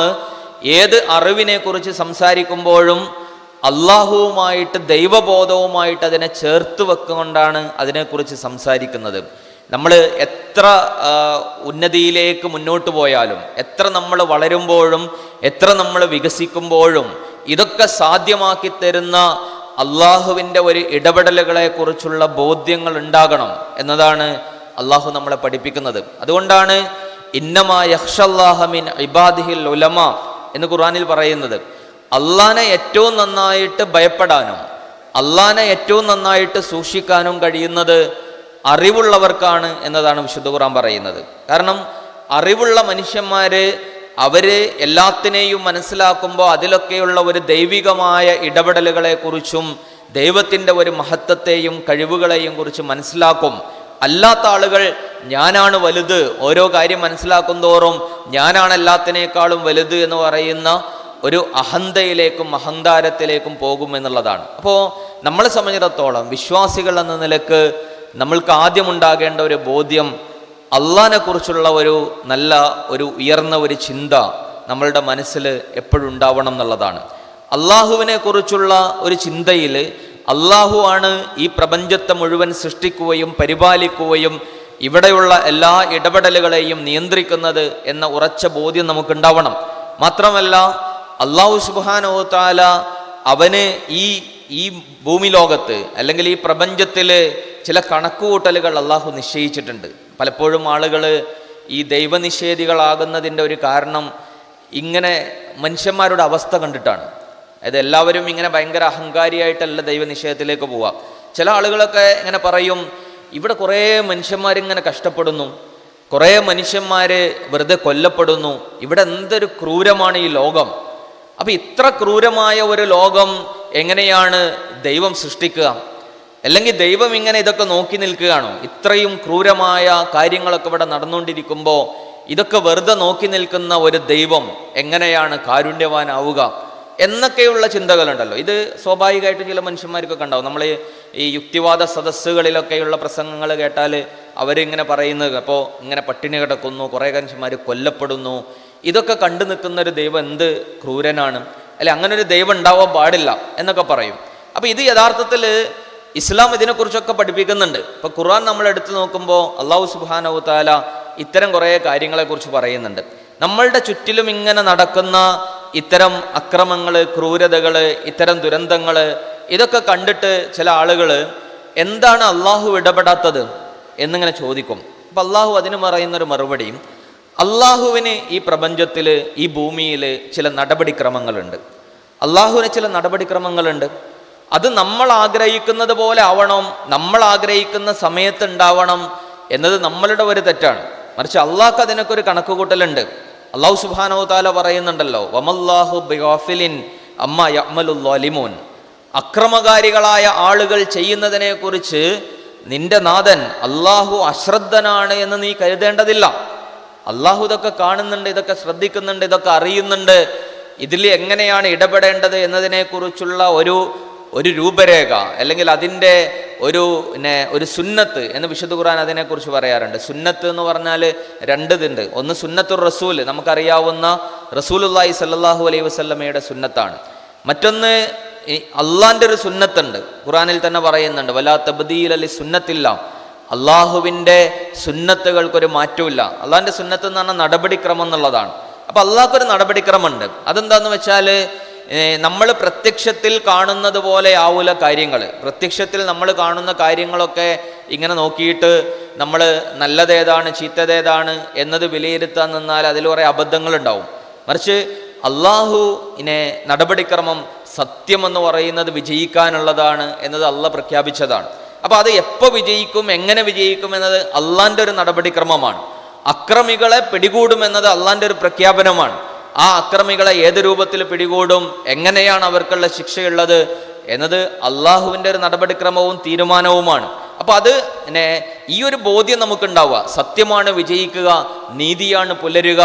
ഏത് അറിവിനെ കുറിച്ച് സംസാരിക്കുമ്പോഴും അള്ളാഹുവുമായിട്ട്, ദൈവബോധവുമായിട്ട് അതിനെ ചേർത്ത് വെക്കൊണ്ടാണ് അതിനെക്കുറിച്ച് സംസാരിക്കുന്നത്. നമ്മൾ എത്ര ഉന്നതിയിലേക്ക് മുന്നോട്ട് പോയാലും, എത്ര നമ്മൾ വളരുമ്പോഴും, എത്ര നമ്മൾ വികസിക്കുമ്പോഴും ഇതൊക്കെ സാധ്യമാക്കി തരുന്ന അള്ളാഹുവിൻ്റെ ഒരു ഇടപെടലുകളെ കുറിച്ചുള്ള ബോധ്യങ്ങൾ ഉണ്ടാകണം എന്നതാണ് അള്ളാഹു നമ്മളെ പഠിപ്പിക്കുന്നത്. അതുകൊണ്ടാണ് ഇന്നമാ യഖ്ഷല്ലാഹ മിൻ ഇബാദിഹിൽ ഉലമ എന്ന് ഖുർആനിൽ പറയുന്നത്. അള്ളാനെ ഏറ്റവും നന്നായിട്ട് ഭയപ്പെടാനും അള്ളാനെ ഏറ്റവും നന്നായിട്ട് സൂക്ഷിക്കാനും കഴിയുന്നത് അറിവുള്ളവർക്കാണ് എന്നതാണ് വിശുദ്ധ ഖുർആൻ പറയുന്നത്. കാരണം അറിവുള്ള മനുഷ്യന്മാര് അവര് എല്ലാത്തിനെയും മനസ്സിലാക്കുമ്പോൾ അതിലൊക്കെയുള്ള ഒരു ദൈവികമായ ഇടപെടലുകളെ കുറിച്ചും ദൈവത്തിൻ്റെ ഒരു മഹത്വത്തെയും കഴിവുകളെയും കുറിച്ച് മനസ്സിലാക്കും. അല്ലാത്ത ആളുകൾ ഞാനാണ് വലുത്, ഓരോ കാര്യം മനസ്സിലാക്കും തോറും ഞാനാണ് എല്ലാത്തിനേക്കാളും വലുത് എന്ന് പറയുന്ന ഒരു അഹന്തയിലേക്കും അഹങ്കാരത്തിലേക്കും പോകും എന്നുള്ളതാണ്. അപ്പോൾ നമ്മളെ സംബന്ധിച്ചിടത്തോളം വിശ്വാസികൾ എന്ന നിലക്ക് നമ്മൾക്ക് ആദ്യം ഉണ്ടാകേണ്ട ഒരു ബോധ്യം, അള്ളാഹിനെ കുറിച്ചുള്ള ഒരു നല്ല ഒരു ഉയർന്ന ഒരു ചിന്ത നമ്മളുടെ മനസ്സിൽ എപ്പോഴും ഉണ്ടാവണം എന്നുള്ളതാണ്. അള്ളാഹുവിനെ കുറിച്ചുള്ള ഒരു ചിന്തയിൽ അള്ളാഹു ആണ് ഈ പ്രപഞ്ചത്തെ മുഴുവൻ സൃഷ്ടിക്കുകയും പരിപാലിക്കുകയും ഇവിടെയുള്ള എല്ലാ ഇടപെടലുകളെയും നിയന്ത്രിക്കുന്നത് എന്ന ഉറച്ച ബോധ്യം നമുക്കുണ്ടാവണം. മാത്രമല്ല അള്ളാഹു സുബ്ഹാനഹു വ തആല അവന് ഈ ഭൂമി ലോകത്ത് അല്ലെങ്കിൽ ഈ പ്രപഞ്ചത്തിൽ ചില കണക്കുകൂട്ടലുകൾ അള്ളാഹു നിശ്ചയിച്ചിട്ടുണ്ട്. പലപ്പോഴും ആളുകൾ ഈ ദൈവനിഷേധികളാകുന്നതിൻ്റെ ഒരു കാരണം ഇങ്ങനെ മനുഷ്യന്മാരുടെ അവസ്ഥ കണ്ടിട്ടാണ്. അതായത് എല്ലാവരും ഇങ്ങനെ ഭയങ്കര അഹങ്കാരിയായിട്ടല്ല ദൈവനിഷേധത്തിലേക്ക് പോവാം. ചില ആളുകളൊക്കെ ഇങ്ങനെ പറയും, ഇവിടെ കുറേ മനുഷ്യന്മാരിങ്ങനെ കഷ്ടപ്പെടുന്നു, കുറേ മനുഷ്യന്മാർ വെറുതെ കൊല്ലപ്പെടുന്നു, ഇവിടെ എന്തൊരു ക്രൂരമാണ് ഈ ലോകം. അപ്പം ഇത്ര ക്രൂരമായ ഒരു ലോകം എങ്ങനെയാണ് ദൈവം സൃഷ്ടിക്കുക? അല്ലെങ്കിൽ ദൈവം ഇങ്ങനെ ഇതൊക്കെ നോക്കി നിൽക്കുകയാണോ? ഇത്രയും ക്രൂരമായ കാര്യങ്ങളൊക്കെ ഇവിടെ നടന്നുകൊണ്ടിരിക്കുമ്പോൾ ഇതൊക്കെ വെറുതെ നോക്കി നിൽക്കുന്ന ഒരു ദൈവം എങ്ങനെയാണ് കാരുണ്യവാനാവുക എന്നൊക്കെയുള്ള ചിന്തകളുണ്ടല്ലോ. ഇത് സ്വാഭാവികമായിട്ടും ചില മനുഷ്യന്മാർക്കൊക്കെ ഉണ്ടാവും. നമ്മൾ ഈ യുക്തിവാദ സദസ്സുകളിലൊക്കെയുള്ള പ്രസംഗങ്ങൾ കേട്ടാൽ അവരിങ്ങനെ പറയുന്നത്, അപ്പോൾ ഇങ്ങനെ പട്ടിണി കിടക്കുന്നു, കുറേ മനുഷ്യന്മാർ കൊല്ലപ്പെടുന്നു, ഇതൊക്കെ കണ്ടു നിൽക്കുന്ന ഒരു ദൈവം എന്ത് ക്രൂരനാണ്, അല്ലെ അങ്ങനെ ഒരു ദൈവം ഉണ്ടാവാൻ പാടില്ല എന്നൊക്കെ പറയും. അപ്പോൾ ഇത് യഥാർത്ഥത്തിൽ ഇസ്ലാം ഇതിനെക്കുറിച്ചൊക്കെ പഠിപ്പിക്കുന്നുണ്ട്. ഇപ്പോൾ ഖുർആൻ നമ്മൾ എടുത്തു നോക്കുമ്പോൾ അള്ളാഹു സുബ്ഹാനഹു വ തആല ഇത്തരം കുറേ കാര്യങ്ങളെക്കുറിച്ച് പറയുന്നുണ്ട്. നമ്മളുടെ ചുറ്റിലും ഇങ്ങനെ നടക്കുന്ന ഇത്തരം അക്രമങ്ങൾ, ക്രൂരതകൾ, ഇത്തരം ദുരന്തങ്ങൾ, ഇതൊക്കെ കണ്ടിട്ട് ചില ആളുകൾ എന്താണ് അള്ളാഹു ഇടപെടാത്തത് എന്നിങ്ങനെ ചോദിക്കും. അപ്പം അള്ളാഹു അതിന് പറയുന്നൊരു മറുപടിയും, അള്ളാഹുവിന് ഈ പ്രപഞ്ചത്തിൽ, ഈ ഭൂമിയിൽ ചില നടപടിക്രമങ്ങളുണ്ട്. അള്ളാഹുവിന് ചില നടപടിക്രമങ്ങളുണ്ട്. അത് നമ്മൾ ആഗ്രഹിക്കുന്നത് പോലെ ആവണം, നമ്മൾ ആഗ്രഹിക്കുന്ന സമയത്ത് ഉണ്ടാവണം എന്നത് നമ്മളുടെ ഒരു തെറ്റാണ്. മറിച്ച് അള്ളാഹ്ക്ക് അതിനൊക്കെ ഒരു കണക്കുകൂട്ടലുണ്ട്. അള്ളാഹു സുബ്ഹാനഹു വ തആല പറയുന്നുണ്ടല്ലോ, വമല്ലാഹു ബിഗാഫിലിൻ അമ്മാ യഅ്മലുൽ ളാലിമൂൻ. അക്രമകാരികളായ ആളുകൾ ചെയ്യുന്നതിനെ കുറിച്ച് നിന്റെ നാഥൻ അള്ളാഹു അശ്രദ്ധനാണ് എന്ന് നീ കരുതേണ്ടതില്ല. അള്ളാഹു ഇതൊക്കെ കാണുന്നുണ്ട്, ഇതൊക്കെ ശ്രദ്ധിക്കുന്നുണ്ട്, ഇതൊക്കെ അറിയുന്നുണ്ട്. ഇതിൽ എങ്ങനെയാണ് ഇടപെടേണ്ടത് എന്നതിനെ കുറിച്ചുള്ള ഒരു രൂപരേഖ അല്ലെങ്കിൽ അതിൻ്റെ ഒരു സുന്നത്ത് എന്ന് വിശുദ്ധ ഖുർആൻ അതിനെക്കുറിച്ച് പറയാറുണ്ട്. സുന്നത്ത് എന്ന് പറഞ്ഞാൽ രണ്ട് ഇതുണ്ട്. ഒന്ന് സുന്നത്തുർ റസൂൽ, നമുക്കറിയാവുന്ന റസൂലുള്ളാഹി സ്വല്ലല്ലാഹു അലൈഹി വസല്ലമയുടെ സുന്നത്താണ്. മറ്റൊന്ന് അള്ളാൻ്റെ ഒരു സുന്നത്തുണ്ട്. ഖുർആനിൽ തന്നെ പറയുന്നുണ്ട്, വലാ തബ്ദീല ലി സുന്നത്തില്ല. അള്ളാഹുവിൻ്റെ സുന്നത്തുകൾക്കൊരു മാറ്റമില്ല. അള്ളാഹിൻ്റെ സുന്നത്ത് എന്ന് പറഞ്ഞാൽ നടപടിക്രമം എന്നുള്ളതാണ്. അപ്പം അള്ളാഹ്ക്കൊരു നടപടിക്രമമുണ്ട്. അതെന്താന്ന് വെച്ചാൽ നമ്മൾ പ്രത്യക്ഷത്തിൽ കാണുന്നത് പോലെ ആവൂല കാര്യങ്ങൾ. പ്രത്യക്ഷത്തിൽ നമ്മൾ കാണുന്ന കാര്യങ്ങളൊക്കെ ഇങ്ങനെ നോക്കിയിട്ട് നമ്മൾ നല്ലതേതാണ് ചീത്തതേതാണ് എന്നത് വിലയിരുത്താൻ നിന്നാൽ അതിൽ കുറേ അബദ്ധങ്ങളുണ്ടാവും. മറിച്ച് അള്ളാഹുവിനെ നടപടിക്രമം സത്യമെന്ന് പറയുന്നത് വിജയിക്കാനുള്ളതാണ് എന്നത് അള്ളാഹ് പ്രഖ്യാപിച്ചതാണ്. അപ്പോൾ അത് എപ്പോൾ വിജയിക്കും, എങ്ങനെ വിജയിക്കും എന്നത് അള്ളാൻ്റെ ഒരു നടപടിക്രമമാണ്. അക്രമികളെ പിടികൂടുമെന്നത് അള്ളാൻ്റെ ഒരു പ്രഖ്യാപനമാണ്. ആ അക്രമികളെ ഏത് രൂപത്തിൽ പിടികൂടും, എങ്ങനെയാണ് അവർക്കുള്ള ശിക്ഷയുള്ളത് എന്നത് അള്ളാഹുവിൻ്റെ ഒരു നടപടിക്രമവും തീരുമാനവുമാണ്. അപ്പോൾ അത് ഈ ഒരു ബോധ്യം നമുക്കുണ്ടാവുക, സത്യമാണ് വിജയിക്കുക, നീതിയാണ് പുലരുക,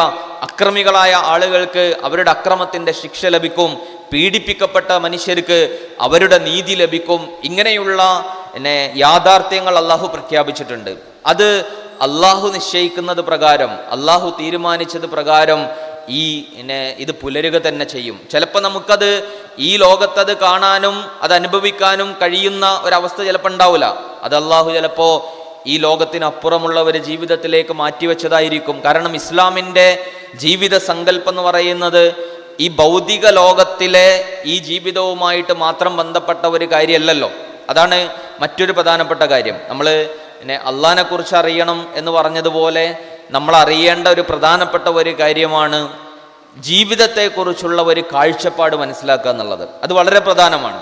അക്രമികളായ ആളുകൾക്ക് അവരുടെ അക്രമത്തിൻ്റെ ശിക്ഷ ലഭിക്കും, പീഡിപ്പിക്കപ്പെട്ട മനുഷ്യർക്ക് അവരുടെ നീതി ലഭിക്കും. ഇങ്ങനെയുള്ള യാഥാർത്ഥ്യങ്ങൾ അള്ളാഹു പ്രഖ്യാപിച്ചിട്ടുണ്ട്. അത് അള്ളാഹു നിശ്ചയിക്കുന്നത് പ്രകാരം, അള്ളാഹു തീരുമാനിച്ചത് പ്രകാരം ഇത് പുലരുക തന്നെ ചെയ്യും. ചിലപ്പോൾ നമുക്കത് ഈ ലോകത്തത് കാണാനും അത് അനുഭവിക്കാനും കഴിയുന്ന ഒരവസ്ഥ ചിലപ്പോൾ ഉണ്ടാവില്ല. അത് അള്ളാഹു ചിലപ്പോൾ ഈ ലോകത്തിനപ്പുറമുള്ള ഒരു ജീവിതത്തിലേക്ക് മാറ്റിവെച്ചതായിരിക്കും. കാരണം ഇസ്ലാമിൻ്റെ ജീവിത സങ്കല്പം എന്ന് പറയുന്നത് ഈ ഭൗതിക ലോകത്തിലെ ഈ ജീവിതവുമായിട്ട് മാത്രം ബന്ധപ്പെട്ട ഒരു കാര്യമല്ലല്ലോ. അതാണ് മറ്റൊരു പ്രധാനപ്പെട്ട കാര്യം. നമ്മൾ അള്ളാഹിനെ കുറിച്ച് അറിയണം എന്ന് പറഞ്ഞതുപോലെ നമ്മൾ അറിയേണ്ട ഒരു പ്രധാനപ്പെട്ട ഒരു കാര്യമാണ് ജീവിതത്തെക്കുറിച്ചുള്ള ഒരു കാഴ്ചപ്പാട് മനസ്സിലാക്കുക എന്നുള്ളത്. അത് വളരെ പ്രധാനമാണ്.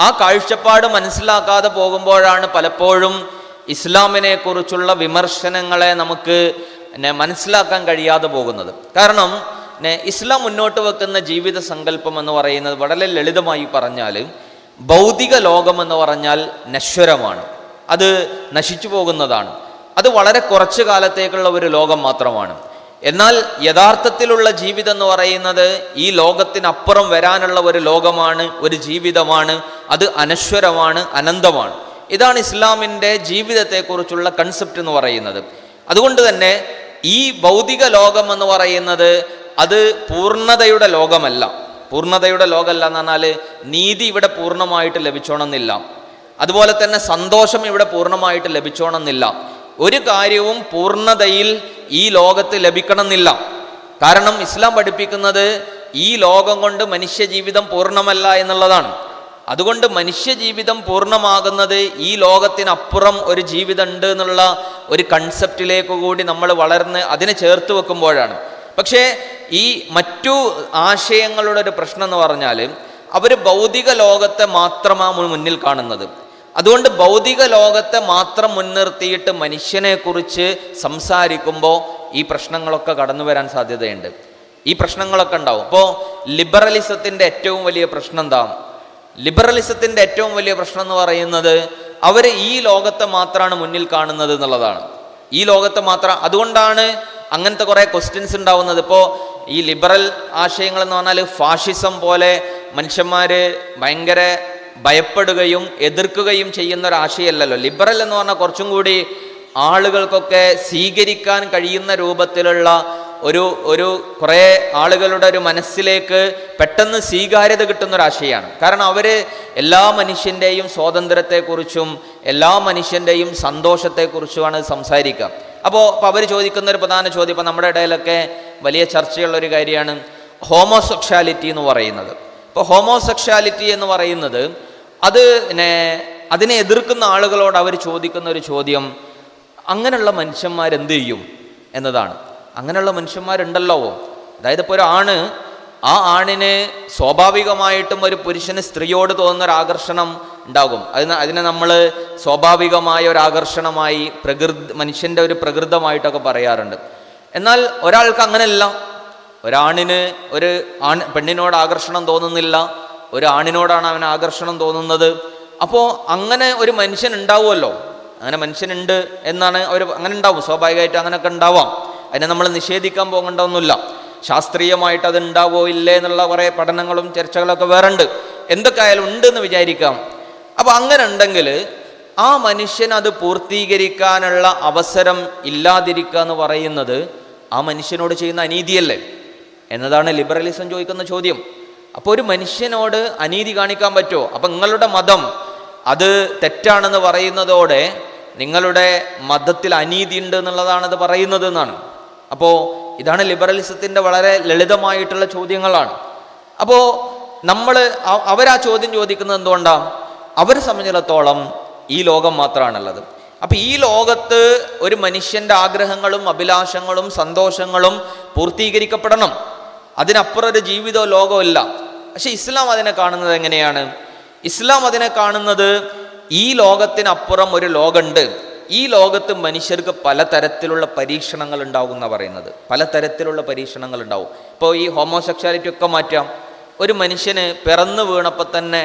ആ കാഴ്ചപ്പാട് മനസ്സിലാക്കാതെ പോകുമ്പോഴാണ് പലപ്പോഴും ഇസ്ലാമിനെ കുറിച്ചുള്ള വിമർശനങ്ങളെ നമുക്ക് മനസ്സിലാക്കാൻ കഴിയാതെ പോകുന്നത്. കാരണം ഇസ്ലാം മുന്നോട്ട് വെക്കുന്ന ജീവിത സങ്കല്പം എന്ന് പറയുന്നത് വളരെ ലളിതമായി പറഞ്ഞാൽ ഭൗതിക ലോകം എന്ന് പറഞ്ഞാൽ നശ്വരമാണ്, അത് നശിച്ചു പോകുന്നതാണ്, അത് വളരെ കുറച്ചു കാലത്തേക്കുള്ള ഒരു ലോകം മാത്രമാണ്. എന്നാൽ യഥാർത്ഥത്തിലുള്ള ജീവിതം എന്ന് പറയുന്നത് ഈ ലോകത്തിനപ്പുറം വരാനുള്ള ഒരു ലോകമാണ്, ഒരു ജീവിതമാണ്, അത് അനശ്വരമാണ്, അനന്തമാണ്. ഇതാണ് ഇസ്ലാമിൻ്റെ ജീവിതത്തെക്കുറിച്ചുള്ള കൺസെപ്റ്റ് എന്ന് പറയുന്നത്. അതുകൊണ്ട് തന്നെ ഈ ഭൗതിക ലോകം എന്ന് പറയുന്നത് അത് പൂർണ്ണതയുടെ ലോകമല്ല. പൂർണ്ണതയുടെ ലോകമല്ല എന്ന് പറഞ്ഞാൽ നീതി ഇവിടെ പൂർണ്ണമായിട്ട് ലഭിച്ചോണമെന്നില്ല, അതുപോലെ തന്നെ സന്തോഷം ഇവിടെ പൂർണ്ണമായിട്ട് ലഭിച്ചോണമെന്നില്ല. ഒരു കാര്യവും പൂർണ്ണതയിൽ ഈ ലോകത്ത് ലഭിക്കണമെന്നില്ല. കാരണം ഇസ്ലാം പഠിപ്പിക്കുന്നത് ഈ ലോകം കൊണ്ട് മനുഷ്യജീവിതം പൂർണ്ണമല്ല എന്നുള്ളതാണ്. അതുകൊണ്ട് മനുഷ്യജീവിതം പൂർണ്ണമാകുന്നത് ഈ ലോകത്തിനപ്പുറം ഒരു ജീവിതം ഉണ്ട് എന്നുള്ള ഒരു കൺസെപ്റ്റിലേക്ക് കൂടി നമ്മൾ വളർന്ന് അതിനെ ചേർത്ത് വെക്കുമ്പോഴാണ്. പക്ഷേ ഈ മറ്റു ആശയങ്ങളുടെ ഒരു പ്രശ്നം എന്ന് പറഞ്ഞാൽ അവർ ഭൗതിക ലോകത്തെ മാത്രമാണ് മുന്നിൽ കാണുന്നത്. അതുകൊണ്ട് ഭൗതിക ലോകത്തെ മാത്രം മുൻനിർത്തിയിട്ട് മനുഷ്യനെക്കുറിച്ച് സംസാരിക്കുമ്പോൾ ഈ പ്രശ്നങ്ങളൊക്കെ കടന്നു വരാൻ സാധ്യതയുണ്ട്. ഈ പ്രശ്നങ്ങളൊക്കെ ഉണ്ടാവും. ഇപ്പോൾ ലിബറലിസത്തിൻ്റെ ഏറ്റവും വലിയ പ്രശ്നം എന്താ? ലിബറലിസത്തിൻ്റെ ഏറ്റവും വലിയ പ്രശ്നം എന്ന് പറയുന്നത് അവർ ഈ ലോകത്തെ മാത്രമാണ് മുന്നിൽ കാണുന്നത് എന്നുള്ളതാണ്. ഈ ലോകത്തെ മാത്രം. അതുകൊണ്ടാണ് അങ്ങനത്തെ കുറേ ക്വസ്റ്റ്യൻസ് ഉണ്ടാവുന്നത്. ഇപ്പോൾ ഈ ലിബറൽ ആശയങ്ങൾ എന്ന് പറഞ്ഞാൽ ഫാഷിസം പോലെ മനുഷ്യന്മാർ ഭയങ്കര ഭയപ്പെടുകയും എതിർക്കുകയും ചെയ്യുന്ന ഒരു ആശയമല്ലല്ലോ. ലിബറൽ എന്ന് പറഞ്ഞാൽ കുറച്ചും കൂടി ആളുകൾക്കൊക്കെ സ്വീകരിക്കാൻ കഴിയുന്ന രൂപത്തിലുള്ള ഒരു കുറേ ആളുകളുടെ ഒരു മനസ്സിലേക്ക് പെട്ടെന്ന് സ്വീകാര്യത കിട്ടുന്ന ഒരു ആശയമാണ്. കാരണം അവർ എല്ലാ മനുഷ്യൻ്റെയും സ്വാതന്ത്ര്യത്തെക്കുറിച്ചും എല്ലാ മനുഷ്യൻ്റെയും സന്തോഷത്തെക്കുറിച്ചുമാണ് സംസാരിക്കുക. അപ്പോൾ അവർ ചോദിക്കുന്ന ഒരു പ്രധാന ചോദ്യം, ഇപ്പം നമ്മുടെ ഇടയിലൊക്കെ വലിയ ചർച്ചയുള്ളൊരു കാര്യമാണ് ഹോമോസെക്ഷാലിറ്റി എന്ന് പറയുന്നത്. ഇപ്പോൾ ഹോമോസെക്ഷാലിറ്റി എന്ന് പറയുന്നത് അതിനെ എതിർക്കുന്ന ആളുകളോട് അവർ ചോദിക്കുന്ന ഒരു ചോദ്യം, അങ്ങനെയുള്ള മനുഷ്യന്മാരെന്ത് ചെയ്യും എന്നതാണ്. അങ്ങനെയുള്ള മനുഷ്യന്മാരുണ്ടല്ലോ. അതായത് ഇപ്പോൾ ഒരു ആണ് ആ ആണിന് സ്വാഭാവികമായിട്ടും ഒരു പുരുഷന് സ്ത്രീയോട് തോന്നുന്ന ഒരു ആകർഷണം ഉണ്ടാകും. അതിനെ നമ്മൾ സ്വാഭാവികമായ ഒരു ആകർഷണമായി മനുഷ്യൻ്റെ ഒരു പ്രകൃതമായിട്ടൊക്കെ പറയാറുണ്ട്. എന്നാൽ ഒരാൾക്ക് അങ്ങനെയല്ല. ഒരാണിന് ഒരു പെണ്ണിനോട് ആകർഷണം തോന്നുന്നില്ല, ഒരു ആണിനോടാണ് അവന് ആകർഷണം തോന്നുന്നത്. അപ്പോൾ അങ്ങനെ ഒരു മനുഷ്യൻ ഉണ്ടാവുമല്ലോ, അങ്ങനെ മനുഷ്യനുണ്ട് എന്നാണ് അങ്ങനെ ഉണ്ടാവും, സ്വാഭാവികമായിട്ട് അങ്ങനെയൊക്കെ ഉണ്ടാവാം. അതിനെ നമ്മൾ നിഷേധിക്കാൻ പോകേണ്ടതൊന്നുമില്ല. ശാസ്ത്രീയമായിട്ട് അത് ഉണ്ടാവോ ഇല്ലേ എന്നുള്ള കുറേ പഠനങ്ങളും ചർച്ചകളൊക്കെ വേറെ ഉണ്ട്. എന്തൊക്കെ ആയാലും ഉണ്ട് എന്ന് വിചാരിക്കാം. അപ്പം അങ്ങനെ ഉണ്ടെങ്കിൽ ആ മനുഷ്യൻ അത് പൂർത്തീകരിക്കാനുള്ള അവസരം ഇല്ലാതിരിക്കുക എന്ന് പറയുന്നത് ആ മനുഷ്യനോട് ചെയ്യുന്ന അനീതിയല്ലേ എന്നതാണ് ലിബറലിസം ചോദിക്കുന്ന ചോദ്യം. അപ്പോൾ ഒരു മനുഷ്യനോട് അനീതി കാണിക്കാൻ പറ്റുമോ? അപ്പം നിങ്ങളുടെ മതം അത് തെറ്റാണെന്ന് പറയുന്നതോടെ നിങ്ങളുടെ മതത്തിൽ അനീതി ഉണ്ട് എന്നുള്ളതാണ് അത് പറയുന്നത് എന്നാണ്. അപ്പോൾ ഇതാണ് ലിബറലിസത്തിൻ്റെ വളരെ ലളിതമായിട്ടുള്ള ചോദ്യങ്ങളാണ്. അപ്പോൾ അവരാ ചോദ്യം ചോദിക്കുന്നത് എന്തുകൊണ്ടാണ്? അവരെ സംബന്ധിച്ചിടത്തോളം ഈ ലോകം മാത്രമാണുള്ളത്. അപ്പം ഈ ലോകത്ത് ഒരു മനുഷ്യൻ്റെ ആഗ്രഹങ്ങളും അഭിലാഷങ്ങളും സന്തോഷങ്ങളും പൂർത്തീകരിക്കപ്പെടണം. അതിനപ്പുറം ഒരു ജീവിതമോ ലോകമോ ഇല്ല. പക്ഷെ ഇസ്ലാം അതിനെ കാണുന്നത് എങ്ങനെയാണ്? ഇസ്ലാം അതിനെ കാണുന്നത് ഈ ലോകത്തിനപ്പുറം ഒരു ലോകമുണ്ട്. ഈ ലോകത്ത് മനുഷ്യർക്ക് പലതരത്തിലുള്ള പരീക്ഷണങ്ങൾ ഉണ്ടാകും എന്നാണ് പറയുന്നത്. പലതരത്തിലുള്ള പരീക്ഷണങ്ങൾ ഉണ്ടാവും. ഇപ്പോൾ ഈ ഹോമോസെക്ഷാലിറ്റി ഒക്കെ മാറ്റാം. ഒരു മനുഷ്യന് പിറന്നു വീണപ്പോൾ തന്നെ